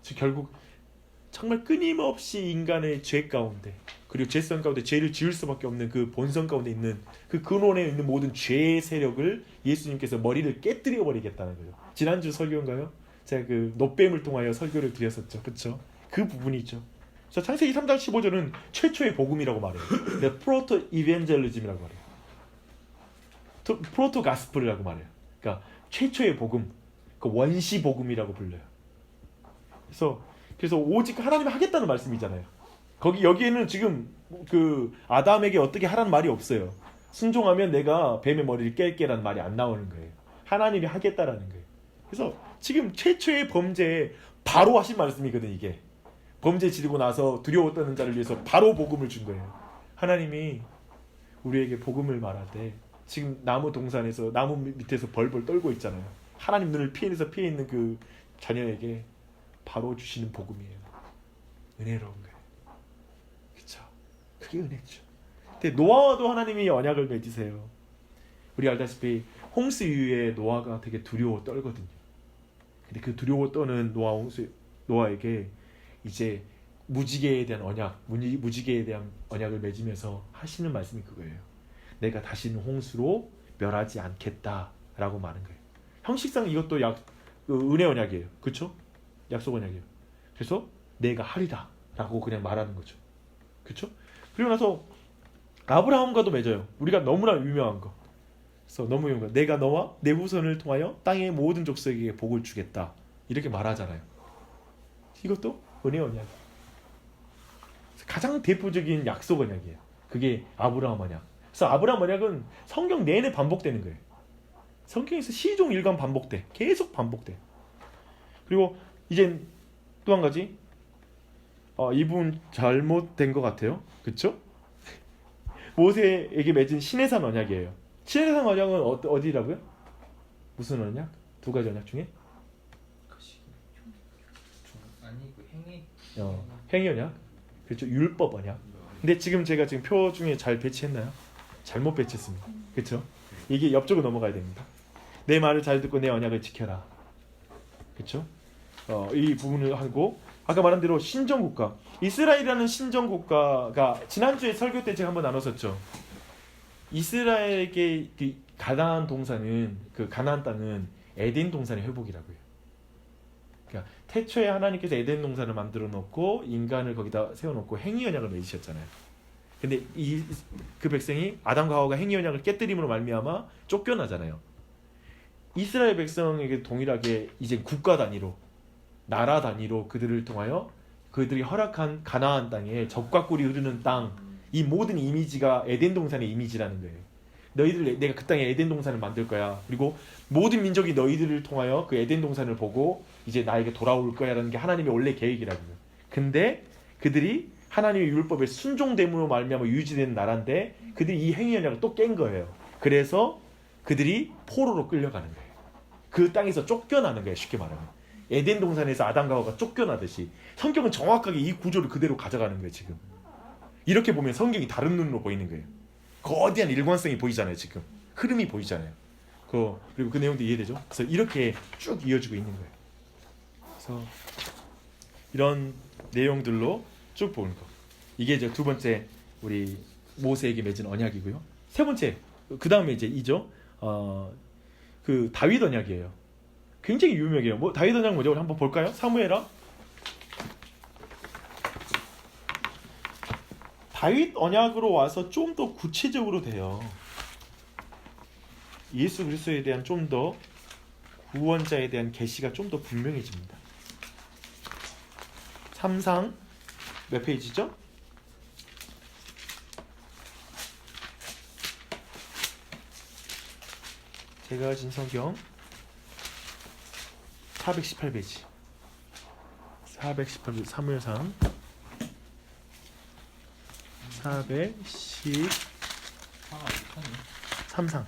A: 즉 결국 정말 끊임없이 인간의 죄 가운데 그리고 죄성 가운데 죄를 지을 수밖에 없는 그 본성 가운데 있는 그 근원에 있는 모든 죄의 세력을 예수님께서 머리를 깨뜨려 버리겠다는 거예요. 지난주 설교인가요? 제가 그 노뱀을 통하여 설교를 드렸었죠. 그렇죠? 그 부분이죠. 그래서 창세기 3장 15절은 최초의 복음이라고 말해요. 프로토 이벤젤리즘이라고 말해요. 프로토 가스플이라고 말해요. 그러니까 최초의 복음, 그 원시 복음이라고 불려요. 그래서 오직 하나님이 하겠다는 말씀이잖아요. 여기에는 지금 그 아담에게 어떻게 하라는 말이 없어요. 순종하면 내가 뱀의 머리를 깰게라는 말이 안 나오는 거예요. 하나님이 하겠다라는 거예요. 그래서 지금 최초의 범죄에 바로 하신 말씀이거든. 이게 범죄 지르고 나서 두려워 떠는 자를 위해서 바로 복음을 준 거예요. 하나님이 우리에게 복음을 말할 때 지금 나무 동산에서 나무 밑에서 벌벌 떨고 있잖아요. 하나님 눈을 피해 있는 그 자녀에게 바로 주시는 복음이에요. 은혜로운 거예요. 그렇죠? 그게 은혜죠. 근데 노아와도 하나님이 언약을 맺으세요. 우리 알다시피 홍수 이후에 노아가 되게 두려워 떨거든요. 근데 그 두려워 떠는 노아에게 이제 무지개에 대한 언약, 무지개에 대한 언약을 맺으면서 하시는 말씀이 그거예요. 내가 다시는 홍수로 멸하지 않겠다라고 말하는 거예요. 형식상 이것도 은혜 언약이에요. 그렇죠? 약속 언약이에요. 그래서 내가 하리라 라고 그냥 말하는 거죠. 그렇죠? 그리고 나서 아브라함과도 맺어요. 우리가 너무나 유명한 거. 그래서 너무 유명한 거. 내가 너와 내 후손을 통하여 땅의 모든 족속에게 복을 주겠다. 이렇게 말하잖아요. 이것도 은혜 언약. 가장 대표적인 약속 언약이에요. 그게 아브라함 언약. 그래서 아브라함 언약은 성경 내내 반복되는 거예요. 성경에서 시종 일관 반복돼. 계속 반복돼. 그리고 이제 또 한 가지. 이분 잘못된 것 같아요. 그렇죠? 모세에게 맺은 시내산 언약이에요. 시내산 언약은 어디라고요? 무슨 언약? 두 가지 언약 중에?
C: 아니 그 행위.
A: 행위 언약. 그렇죠. 율법 언약. 근데 지금 제가 표 중에 잘 배치했나요? 잘못 배치했습니다. 그렇죠? 이게 옆쪽으로 넘어가야 됩니다. 내 말을 잘 듣고 내 언약을 지켜라. 그렇죠? 이 부분을 하고 아까 말한 대로 신정국가. 이스라엘이라는 신정국가가 지난주에 설교 때 제가 한번 나눴었죠. 이스라엘에게 그 가나안 동산은 그 가나안 땅은 에덴 동산의 회복이라고 해요. 그러니까 태초에 하나님께서 에덴 동산을 만들어 놓고 인간을 거기다 세워 놓고 행위 언약을 맺으셨잖아요. 근데 그 백성이 아담과 하와가 행위 언약을 깨뜨림으로 말미암아 쫓겨나잖아요. 이스라엘 백성에게 동일하게 이제 국가 단위로 나라 단위로 그들을 통하여 그들이 허락한 가나안 땅에 젖과 꿀이 흐르는 땅, 이 모든 이미지가 에덴 동산의 이미지라는 거예요. 너희들 내가 그 땅에 에덴 동산을 만들 거야. 그리고 모든 민족이 너희들을 통하여 그 에덴 동산을 보고 이제 나에게 돌아올 거야라는 게 하나님의 원래 계획이라고요. 근데 그들이 하나님의 율법에 순종됨으로 말미암아 유지된 나라인데 그들이 이 행위 언약을 또 깬 거예요. 그래서 그들이 포로로 끌려가는 거예요. 그 땅에서 쫓겨나는 거예요. 쉽게 말하면 에덴 동산에서 아담과 하와가 쫓겨나듯이 성경은 정확하게 이 구조를 그대로 가져가는 거예요. 지금 이렇게 보면 성경이 다른 눈으로 보이는 거예요. 거대한 일관성이 보이잖아요. 지금 흐름이 보이잖아요. 그리고 그 내용도 이해되죠? 그래서 이렇게 쭉 이어지고 있는 거예요. 그래서 이런 내용들로 쭉 보는 거. 이게 이제 두 번째 우리 모세에게 맺은 언약이고요. 세 번째 그 다음에 이제 이죠. 그 다윗 언약이에요. 굉장히 유명해요. 뭐 다윗 언약 뭐죠? 우리 한번 볼까요? 사무엘하. 다윗 언약으로 와서 좀 더 구체적으로 돼요. 예수 그리스도에 대한 좀 더 구원자에 대한 계시가 좀 더 분명해집니다. 3상 몇 페이지죠? 제가 가진 성경 418페이지 418페이지 사무엘상 410 3상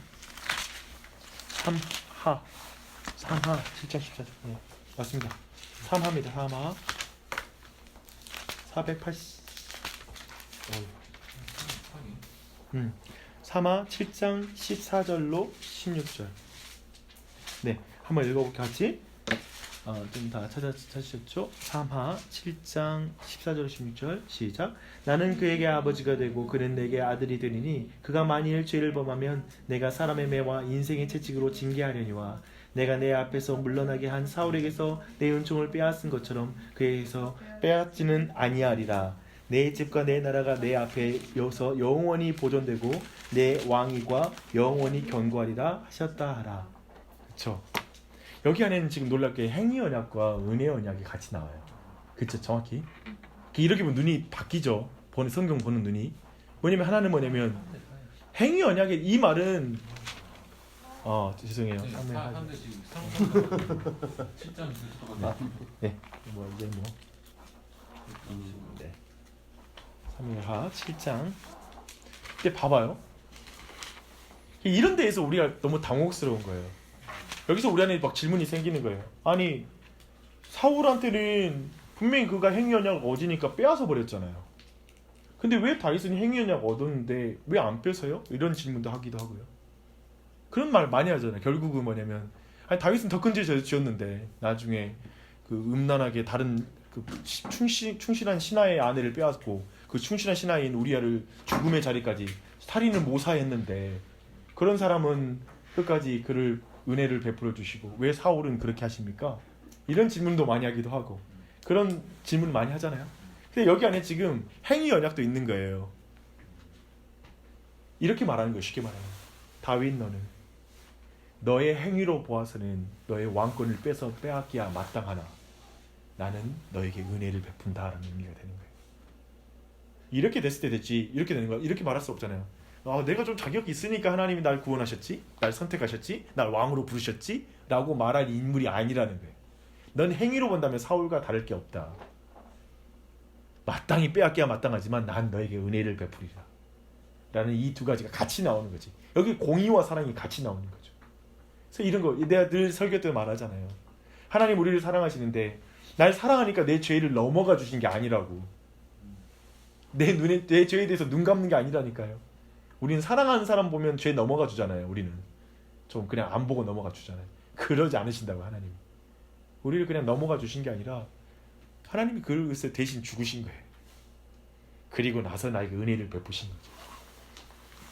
A: 3하 7장 14절 네, 맞습니다. 3하입니다. 3하 480 3하 7장 14절로 16절 네 한번 읽어볼게요. 같이 좀 다 찾으셨죠? 3하 7장 14절 16절 시작. 나는 그에게 아버지가 되고 그는 내게 아들이 되리니 그가 만일 죄를 범하면 내가 사람의 매와 인생의 채찍으로 징계하려니와 내가 내 앞에서 물러나게 한 사울에게서 내 은총을 빼앗은 것처럼 그에게서 빼앗지는 아니하리라. 내 집과 내 나라가 내 앞에 여서 영원히 보존되고 내 왕위가 영원히 견고하리라 하셨다 하라. 그렇죠? 여기 안에는 지금 놀랍게 행위 언약과 은혜 언약이 같이 나와요. 그렇죠? 정확히 이렇게 보면 눈이 바뀌죠. 성경 보는 눈이 뭐냐면 하나는 뭐냐면 행위 언약의 이 말은 죄송해요.
B: 사람들 지금 상상 7장 14절
A: 네, 이제 네. 3일하 7장. 근데 봐봐요. 이런 데에서 우리가 너무 당혹스러운 거예요. 여기서 우리 안에 막 질문이 생기는 거예요. 아니 사울한테는 분명히 그가 행위 언약을 얻으니까 빼앗아 버렸잖아요. 근데 왜 다윗은 행위 언약을 얻었는데 왜 안 뺏어요? 이런 질문도 하기도 하고요. 그런 말 많이 하잖아요. 결국은 뭐냐면 다윗은 더 큰 죄를 지었는데 나중에 그 음란하게 다른 그 충실한 신하의 아내를 빼앗고 그 충실한 신하인 우리아를 죽음의 자리까지 살인을 모사했는데 그런 사람은 끝까지 그를 은혜를 베풀어 주시고 왜 사울은 그렇게 하십니까? 이런 질문도 많이 하기도 하고 그런 질문 많이 하잖아요. 근데 여기 안에 지금 행위 언약도 있는 거예요. 이렇게 말하는 거예요. 쉽게 말하면 다윗 너는 너의 행위로 보아서는 너의 왕권을 빼앗기야 마땅하나 나는 너에게 은혜를 베푼다라는 의미가 되는 거예요. 이렇게 됐을 때 됐지 이렇게 되는 거야. 이렇게 말할 수 없잖아요. 내가 좀 자격이 있으니까 하나님이 날 구원하셨지, 날 선택하셨지, 날 왕으로 부르셨지 라고 말할 인물이 아니라는 거예요. 넌 행위로 본다면 사울과 다를 게 없다. 마땅히 빼앗겨야 마땅하지만 난 너에게 은혜를 베풀이라 라는 이 두 가지가 같이 나오는 거지. 여기 공의와 사랑이 같이 나오는 거죠. 그래서 이런 거 내가 늘 설교 때 말하잖아요. 하나님 우리를 사랑하시는데 날 사랑하니까 내 죄를 넘어가 주신 게 아니라고. 내 죄에 대해서 눈 감는 게 아니라니까요. 우리는 사랑하는 사람 보면 죄 넘어가 주잖아요. 우리는 좀 그냥 안 보고 넘어가 주잖아요. 그러지 않으신다고 하나님이. 우리를 그냥 넘어가 주신 게 아니라 하나님이 그것을 대신 죽으신 거예요. 그리고 나서 나에게 은혜를 베푸신 거죠.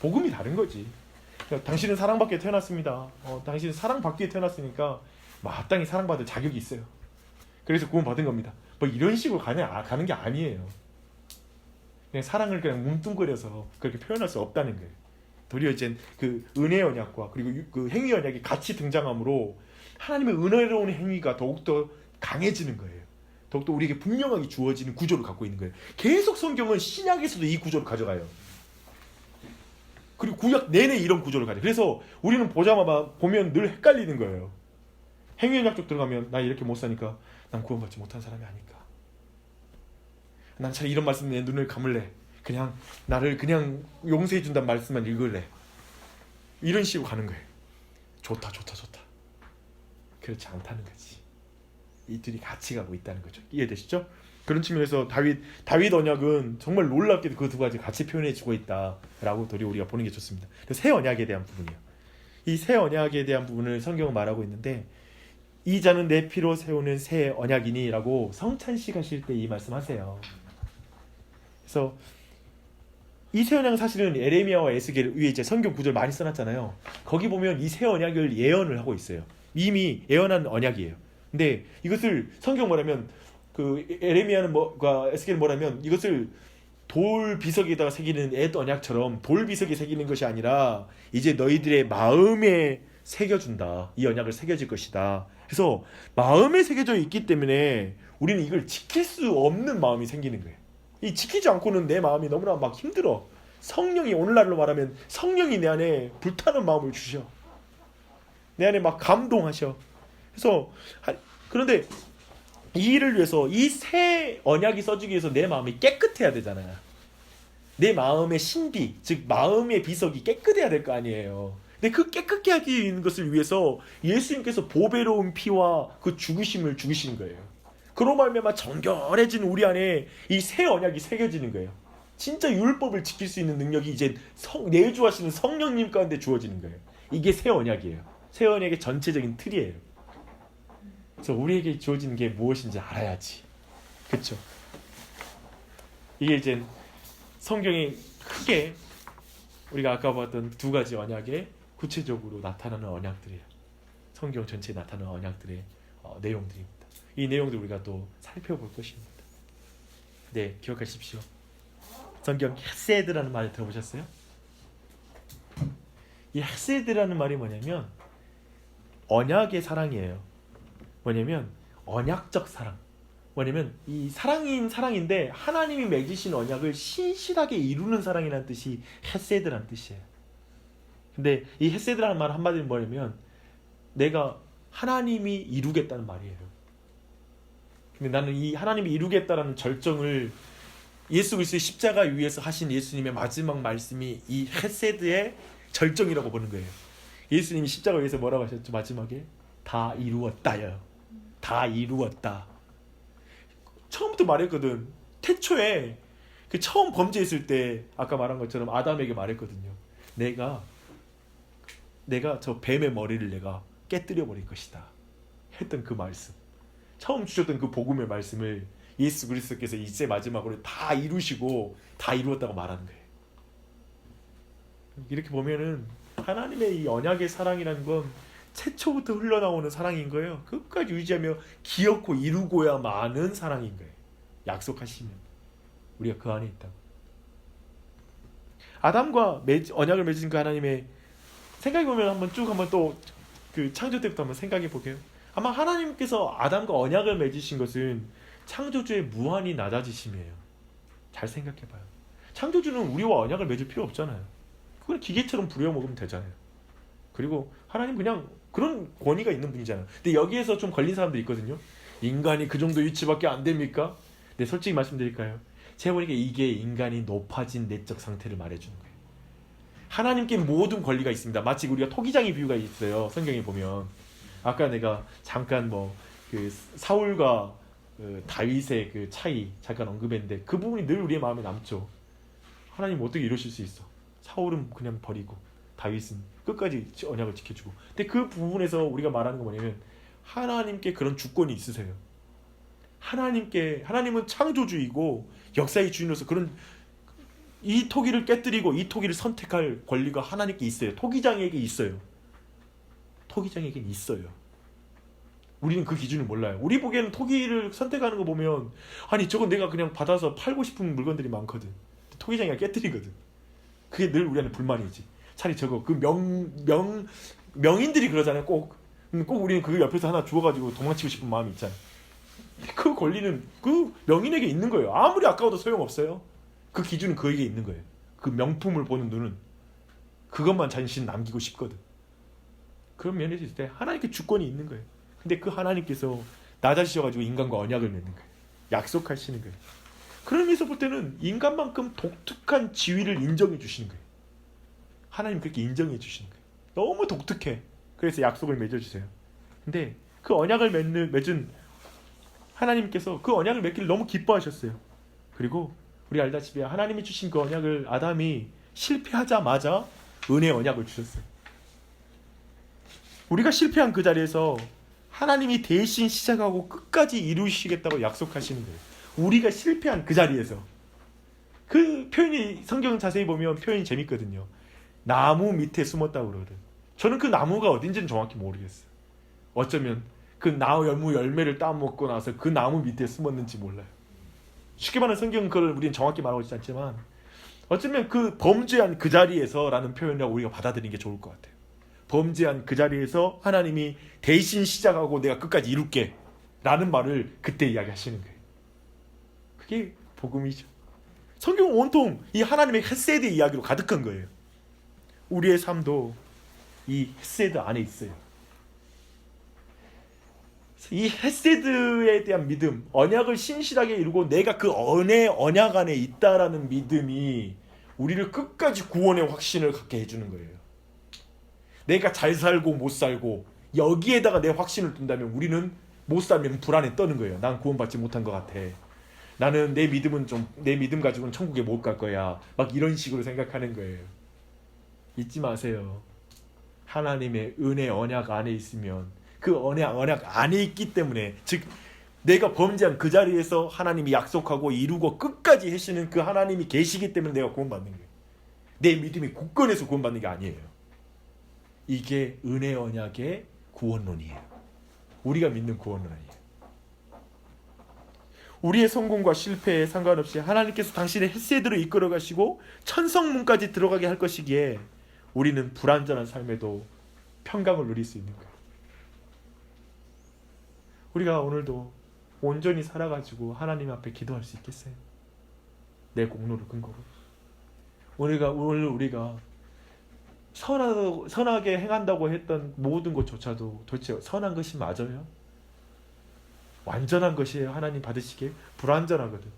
A: 복음이 다른 거지. 그러니까 당신은 사랑받게 태어났습니다. 당신은 사랑받기에 태어났으니까 마땅히 사랑받을 자격이 있어요. 그래서 구원받은 겁니다. 뭐 이런 식으로 가는 게 아니에요. 그냥 사랑을 그냥 뭉뚱그려서 그렇게 표현할 수 없다는 거예요. 도리어 이제 그 은혜 언약과 그리고 그 행위 언약이 같이 등장함으로 하나님의 은혜로운 행위가 더욱더 강해지는 거예요. 더욱더 우리에게 분명하게 주어지는 구조를 갖고 있는 거예요. 계속 성경은 신약에서도 이 구조를 가져가요. 그리고 구약 내내 이런 구조를 가져. 그래서 우리는 보자마자 보면 늘 헷갈리는 거예요. 행위언약 쪽 들어가면 나 이렇게 못 사니까 난 구원받지 못한 사람이 아닐까. 난 차라리 이런 말씀 내 눈을 감을래. 그냥 나를 그냥 용서해 준다는 말씀만 읽을래. 이런 식으로 가는 거예요. 좋다. 그렇지 않다는 거지. 이 둘이 같이 가고 있다는 거죠. 이해되시죠? 그런 측면에서 다윗 언약은 정말 놀랍게도 그 두 가지 같이 표현해 주고 있다라고 우리가 보는 게 좋습니다. 새 언약에 대한 부분이요. 이 새 언약에 대한 부분을 성경은 말하고 있는데 이 자는 내 피로 세우는 새 언약이니라고 성찬식 하실 때 이 말씀하세요. 그래서 이 새 언약은 사실은 에레미야와 에스겔 위에 이제 성경 구절 많이 써놨잖아요. 거기 보면 이 새 언약을 예언을 하고 있어요. 이미 예언한 언약이에요. 근데 이것을 성경 뭐라면 그 에레미야는 뭐가 에스겔은 뭐라면 이것을 돌 비석에다가 새기는 옛 언약처럼 돌 비석에 새기는 것이 아니라 이제 너희들의 마음에 새겨준다. 이 언약을 새겨질 것이다. 그래서 마음에 새겨져 있기 때문에 우리는 이걸 지킬 수 없는 마음이 생기는 거예요. 이 지키지 않고는 내 마음이 너무나 막 힘들어. 성령이 오늘날로 말하면 성령이 내 안에 불타는 마음을 주셔. 내 안에 막 감동하셔. 그래서 그런데 이 일을 위해서 이 새 언약이 써지기 위해서 내 마음이 깨끗해야 되잖아요. 내 마음의 신비, 즉 마음의 비석이 깨끗해야 될 거 아니에요. 근데 그 깨끗게 하기 것을 위해서 예수님께서 보배로운 피와 그 죽으심을 죽으신 거예요. 그로 말미암아 정결해진 우리 안에 이 새 언약이 새겨지는 거예요. 진짜 율법을 지킬 수 있는 능력이 이제 내주하시는 성령님 가운데 주어지는 거예요. 이게 새 언약이에요. 새 언약의 전체적인 틀이에요. 그래서 우리에게 주어지는 게 무엇인지 알아야지. 그렇죠? 이게 이제 성경에 크게 우리가 아까 봤던 두 가지 언약에 구체적으로 나타나는 언약들이에요. 성경 전체에 나타나는 언약들의 내용들입니다. 이 내용들 우리가 또 살펴볼 것입니다. 네, 기억하십시오. 성경 헤세드라는 말 들어보셨어요? 이 헤세드라는 말이 뭐냐면 언약의 사랑이에요. 뭐냐면 언약적 사랑. 뭐냐면 이 사랑인 사랑인데 하나님이 맺으신 언약을 신실하게 이루는 사랑이라는 뜻이 헤세드라는 뜻이에요. 근데 이 헤세드라는 말 한마디로 뭐냐면 내가 하나님이 이루겠다는 말이에요. 근데 나는 이 하나님이 이루겠다라는 절정을 예수 그리스도의 십자가 위에서 하신 예수님의 마지막 말씀이 이 헤세드의 절정이라고 보는 거예요. 예수님이 십자가 위에서 뭐라고 하셨죠? 마지막에 다 이루었다요. 다 이루었다. 처음부터 말했거든. 태초에 그 처음 범죄했을 때 아까 말한 것처럼 아담에게 말했거든요. 내가 저 뱀의 머리를 내가 깨뜨려 버릴 것이다. 했던 그 말씀. 처음 주셨던 그 복음의 말씀을 예수 그리스도께서 이제 마지막으로 다 이루시고 다 이루었다고 말하는 거예요. 이렇게 보면은 하나님의 이 언약의 사랑이라는 건 최초부터 흘러나오는 사랑인 거예요. 끝까지 유지하며 기억고 이루고야 마는 사랑인 거예요. 약속하시면 우리가 그 안에 있다고. 아담과 언약을 맺으신 그 하나님의 생각해보면 한번 또 그 창조 때부터 한번 생각해 볼게요. 아마 하나님께서 아담과 언약을 맺으신 것은 창조주의 무한히 낮아지심이에요. 잘 생각해봐요. 창조주는 우리와 언약을 맺을 필요 없잖아요. 그걸 기계처럼 부려먹으면 되잖아요. 그리고 하나님 그냥 그런 권위가 있는 분이잖아요. 근데 여기에서 좀 걸린 사람들이 있거든요. 인간이 그 정도 위치밖에 안 됩니까? 근데 솔직히 말씀드릴까요? 제가 보니까 이게 인간이 높아진 내적 상태를 말해주는 거예요. 하나님께 모든 권리가 있습니다. 마치 우리가 토기장의 비유가 있어요. 성경에 보면 아까 내가 잠깐 그 사울과 그 다윗의 그 차이 잠깐 언급했는데 그 부분이 늘 우리의 마음에 남죠. 하나님 어떻게 이러실 수 있어? 사울은 그냥 버리고 다윗은 끝까지 언약을 지켜주고. 근데 그 부분에서 우리가 말하는 건 뭐냐면 하나님께 그런 주권이 있으세요. 하나님은 창조주이고 역사의 주인으로서 그런 이 토기를 깨뜨리고 이 토기를 선택할 권리가 하나님께 있어요. 토기장에게 있어요. 토기장에게는 있어요. 우리는 그 기준을 몰라요. 우리 보기에는 토기를 선택하는 거 보면 아니 저건 내가 그냥 받아서 팔고 싶은 물건들이 많거든. 토기장이가 깨뜨리거든. 그게 늘 우리한테 불만이지. 차라리 저거 그 명인들이 그러잖아요. 꼭 우리는 그 옆에서 하나 주워가지고 도망치고 싶은 마음이 있잖아요. 그 권리는 그 명인에게 있는 거예요. 아무리 아까워도 소용없어요. 그 기준은 그에게 있는 거예요. 그 명품을 보는 눈은. 그것만 자신 남기고 싶거든. 그런 면에서 있을 때 하나님께 주권이 있는 거예요. 근데 그 하나님께서 낮아지셔가지고 인간과 언약을 맺는 거예요. 약속하시는 거예요. 그런 의미에서 볼 때는 인간만큼 독특한 지위를 인정해 주시는 거예요. 하나님 그렇게 인정해 주시는 거예요. 너무 독특해. 그래서 약속을 맺어주세요. 근데 그 언약을 맺은 하나님께서 그 언약을 맺기를 너무 기뻐하셨어요. 그리고 우리 알다시피 하나님이 주신 그 언약을 아담이 실패하자마자 은혜의 언약을 주셨어요. 우리가 실패한 그 자리에서 하나님이 대신 시작하고 끝까지 이루시겠다고 약속하시는 거예요. 우리가 실패한 그 자리에서. 그 표현이 성경 자세히 보면 표현이 재밌거든요. 나무 밑에 숨었다고 그러거든. 저는 그 나무가 어딘지는 정확히 모르겠어요. 어쩌면 그 나무 열매를 따먹고 나서 그 나무 밑에 숨었는지 몰라요. 쉽게 말하면 성경은 그걸 우리는 정확히 말하고 있지 않지만 어쩌면 그 범죄한 그 자리에서 라는 표현이라고 우리가 받아들이는 게 좋을 것 같아요. 범죄한 그 자리에서 하나님이 대신 시작하고 내가 끝까지 이룰게 라는 말을 그때 이야기하시는 거예요. 그게 복음이죠. 성경은 온통 이 하나님의 헤세드 이야기로 가득한 거예요. 우리의 삶도 이 헤세드 안에 있어요. 이 헤세드에 대한 믿음, 언약을 신실하게 이루고 내가 그 언약 안에 있다라는 믿음이 우리를 끝까지 구원의 확신을 갖게 해주는 거예요. 내가 잘 살고 못 살고 여기에다가 내 확신을 둔다면 우리는 못 살면 불안에 떠는 거예요. 난 구원받지 못한 것 같아. 나는 내 믿음 가지고는 천국에 못 갈 거야. 막 이런 식으로 생각하는 거예요. 잊지 마세요. 하나님의 은혜 언약 안에 있으면 그 언약 안에 있기 때문에 즉 내가 범죄한 그 자리에서 하나님이 약속하고 이루고 끝까지 하시는 그 하나님이 계시기 때문에 내가 구원받는 거예요. 내 믿음이 굳건해서 구원받는 게 아니에요. 이게 은혜 언약의 구원론이에요. 우리가 믿는 구원론 아니에요. 우리의 성공과 실패에 상관없이 하나님께서 당신의 헤세드로 이끌어 가시고 천성문까지 들어가게 할 것이기에 우리는 불완전한 삶에도 평강을 누릴 수 있는 거예요. 우리가 오늘도 온전히 살아가지고 하나님 앞에 기도할 수 있겠어요? 내 공로를 근거로. 오늘 우리가 선하게 행한다고 했던 모든 것조차도 도대체 선한 것이 맞아요? 완전한 것이에요? 하나님 받으시기에? 불완전하거든.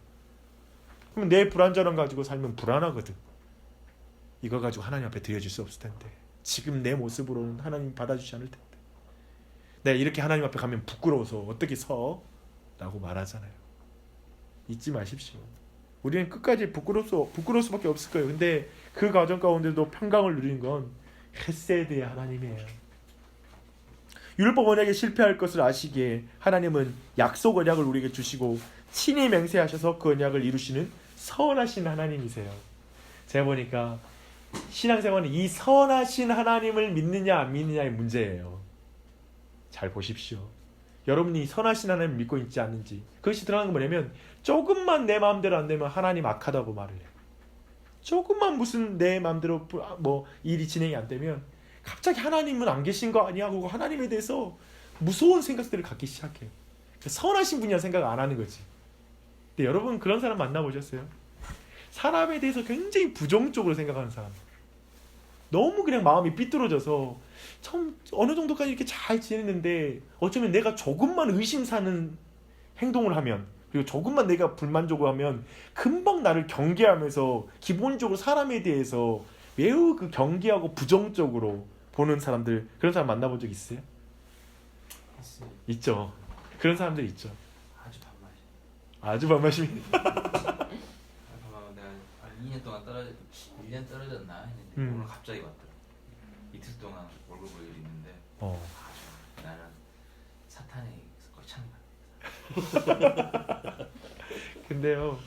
A: 그럼 내 불완전함 가지고 살면 불안하거든. 이거 가지고 하나님 앞에 드려줄 수 없을 텐데. 지금 내 모습으로는 하나님 받아주지 않을 텐데. 내가 이렇게 하나님 앞에 가면 부끄러워서 어떻게 서? 라고 말하잖아요. 잊지 마십시오. 우리는 끝까지 부끄러울 수밖에 없을 거예요. 근데 그 과정 가운데도 평강을 누리는 건 헤세드의 하나님이에요. 율법 언약에 실패할 것을 아시기에 하나님은 약속 언약을 우리에게 주시고 친히 맹세하셔서 그 언약을 이루시는 선하신 하나님이세요. 제가 보니까 신앙생활은 이 선하신 하나님을 믿느냐 안 믿느냐의 문제예요. 잘 보십시오. 여러분이 선하신 하나님을 믿고 있지 않는지. 그것이 드러나는 건 뭐냐면 조금만 내 마음대로 안 되면 하나님 악하다고 말을 해요. 조금만 무슨 내 마음대로 뭐 일이 진행이 안 되면 갑자기 하나님은 안 계신 거 아니야? 하고 하나님에 대해서 무서운 생각들을 갖기 시작해요. 선하신 분이라 생각 안 하는 거지. 근데 여러분 그런 사람 만나보셨어요? 사람에 대해서 굉장히 부정적으로 생각하는 사람. 너무 그냥 마음이 삐뚤어져서 참 어느 정도까지 이렇게 잘 지냈는데 어쩌면 내가 조금만 의심 사는 행동을 하면 그리고 조금만 내가 불만족을 하면 금방 나를 경계하면서 기본적으로 사람에 대해서 매우 그 경계하고 부정적으로 보는 사람들, 그런 사람 만나본 적 있어요?
C: 했어요.
A: 있죠. 그런 사람들 있죠.
C: 아주 반말이.
A: 아주 반말심이.
C: 반말 내가 2년 동안 1년 떨어졌나 했는데 오늘 갑자기 왔더라. 이틀 동안 월급 볼 일이 있는데 아주 나는 사탄이 꽉찬다.
A: 근데요,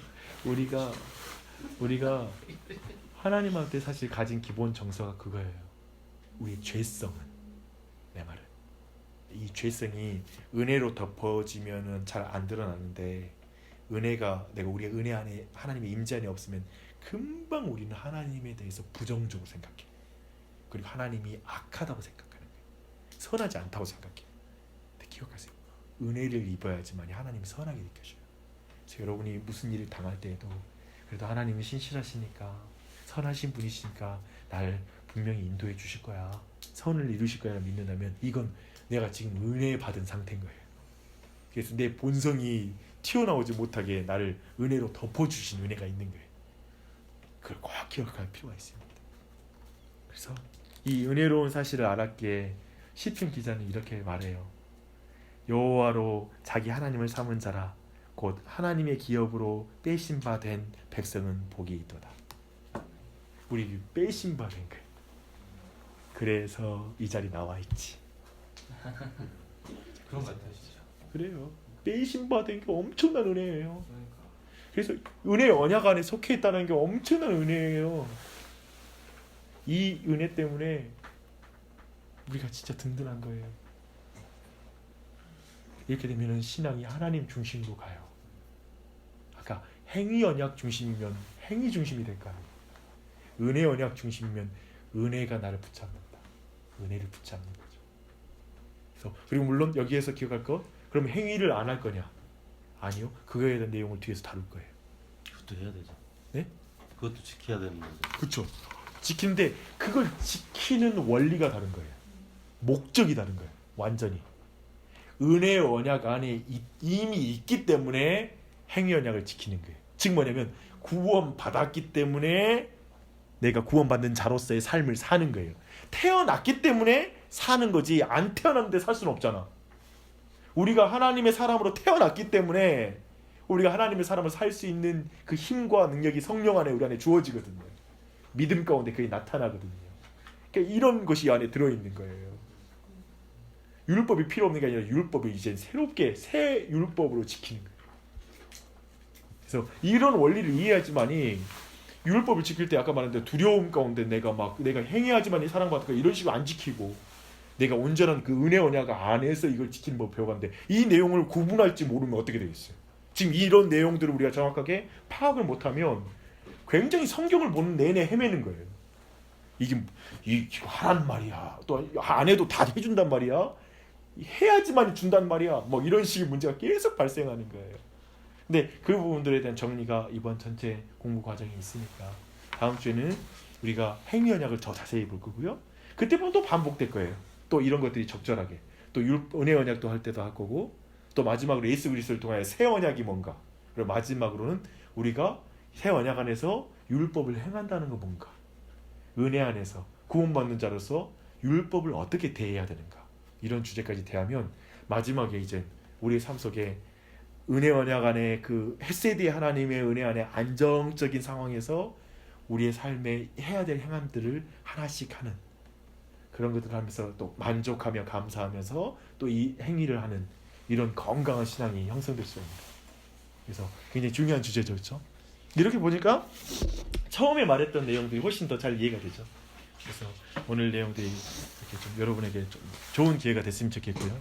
A: 우리가 하나님한테 사실 가진 기본 정서가 그거예요. 우리의 죄성은, 내 말은 이 죄성이 은혜로 덮어지면은 잘 안 드러나는데 은혜가 우리의 은혜 안에 하나님의 임재 안에 없으면 금방 우리는 하나님에 대해서 부정적으로 생각해. 그리고 하나님이 악하다고 생각하는 거예요. 선하지 않다고 생각해. 근데 기억하세요. 은혜를 입어야지만 하나님이 선하게 느껴져요. 그래서 여러분이 무슨 일을 당할 때에도 그래도 하나님이 신실하시니까 선하신 분이시니까 날 분명히 인도해 주실 거야. 선을 이루실 거야 믿는다면 이건 내가 지금 은혜 받은 상태인 거예요. 그래서 내 본성이 튀어나오지 못하게 나를 은혜로 덮어주신 은혜가 있는 거예요. 그걸 꼭 기억할 필요가 있습니다. 그래서 이 은혜로운 사실을 알았기에 시편 기자는 이렇게 말해요. 여호와로 자기 하나님을 삼은 자라 곧 하나님의 기업으로 빼신 바 된 백성은 복이 있도다. 우리 빼신 바 된 거예요. 그래서 이 자리 나와 있지.
B: 그런 것 같아요 진짜.
A: 그래요. 빼신 바 된 게 엄청난 은혜예요.
B: 그러니까
A: 그래서 은혜의 언약 안에 속해 있다는 게 엄청난 은혜예요. 이 은혜 때문에 우리가 진짜 든든한 거예요. 이렇게 되면 신앙이 하나님 중심으로 가요. 아까 행위 언약 중심이면 행위 중심이 될까요? 은혜 언약 중심이면 은혜가 나를 붙잡는다. 은혜를 붙잡는 거죠. 그래서 그리고 물론 여기에서 기억할 것, 그럼 행위를 안 할 거냐? 아니요. 그거에 대한 내용을 뒤에서 다룰 거예요.
D: 그것도 해야 되죠.
A: 네?
D: 그것도 지켜야 되는 거죠.
A: 그렇죠. 지키는데 그걸 지키는 원리가 다른 거예요. 목적이 다른 거예요. 완전히. 은혜의 언약 안에 이미 있기 때문에 행위 언약을 지키는 거예요. 즉 뭐냐면 구원 받았기 때문에 내가 구원받는 자로서의 삶을 사는 거예요. 태어났기 때문에 사는 거지 안 태어났는데 살 수는 없잖아. 우리가 하나님의 사람으로 태어났기 때문에 우리가 하나님의 사람을 살 수 있는 그 힘과 능력이 성령 안에 우리 안에 주어지거든요. 믿음 가운데 그게 나타나거든요. 그러니까 이런 것이 안에 들어있는 거예요. 율법이 필요 없는 게 아니라 율법을 이제 새롭게 새 율법으로 지키는 거예요. 그래서 이런 원리를 이해하지만이 율법을 지킬 때 아까 말한 대로 두려움 가운데 내가 행해야지만 사랑받을까 이런 식으로 안 지키고 내가 온전한 그 은혜 언약 안에서 이걸 지키는 법 배워가는데 이 내용을 구분할지 모르면 어떻게 되겠어요? 지금 이런 내용들을 우리가 정확하게 파악을 못하면 굉장히 성경을 보는 내내 헤매는 거예요. 이거 하란 말이야. 또 안 해도 다 해준단 말이야. 해야지만 준단 말이야. 뭐 이런 식의 문제가 계속 발생하는 거예요. 근데 그 부분들에 대한 정리가 이번 전체 공부 과정에 있으니까 다음 주에는 우리가 행위 언약을 더 자세히 볼 거고요. 그때 보면 또 반복될 거예요. 또 이런 것들이 적절하게 또 은혜 언약도 할 때도 할 거고 또 마지막으로 예수 그리스도를 통하여 새 언약이 뭔가 그리고 마지막으로는 우리가 새 언약 안에서 율법을 행한다는 건 뭔가 은혜 안에서 구원받는 자로서 율법을 어떻게 대해야 되는가 이런 주제까지 대하면 마지막에 이제 우리의 삶 속에 은혜 언약 안에 그 헤세드의 하나님의 은혜 안에 안정적인 상황에서 우리의 삶에 해야 될 행함들을 하나씩 하는 그런 것들을 하면서 또 만족하며 감사하면서 또 이 행위를 하는 이런 건강한 신앙이 형성될 수 있습니다. 그래서 굉장히 중요한 주제죠, 그렇죠? 이렇게 보니까 처음에 말했던 내용들이 훨씬 더 잘 이해가 되죠. 그래서 오늘 내용들이 이렇게 좀 여러분에게 좀 좋은 기회가 됐으면 좋겠고요.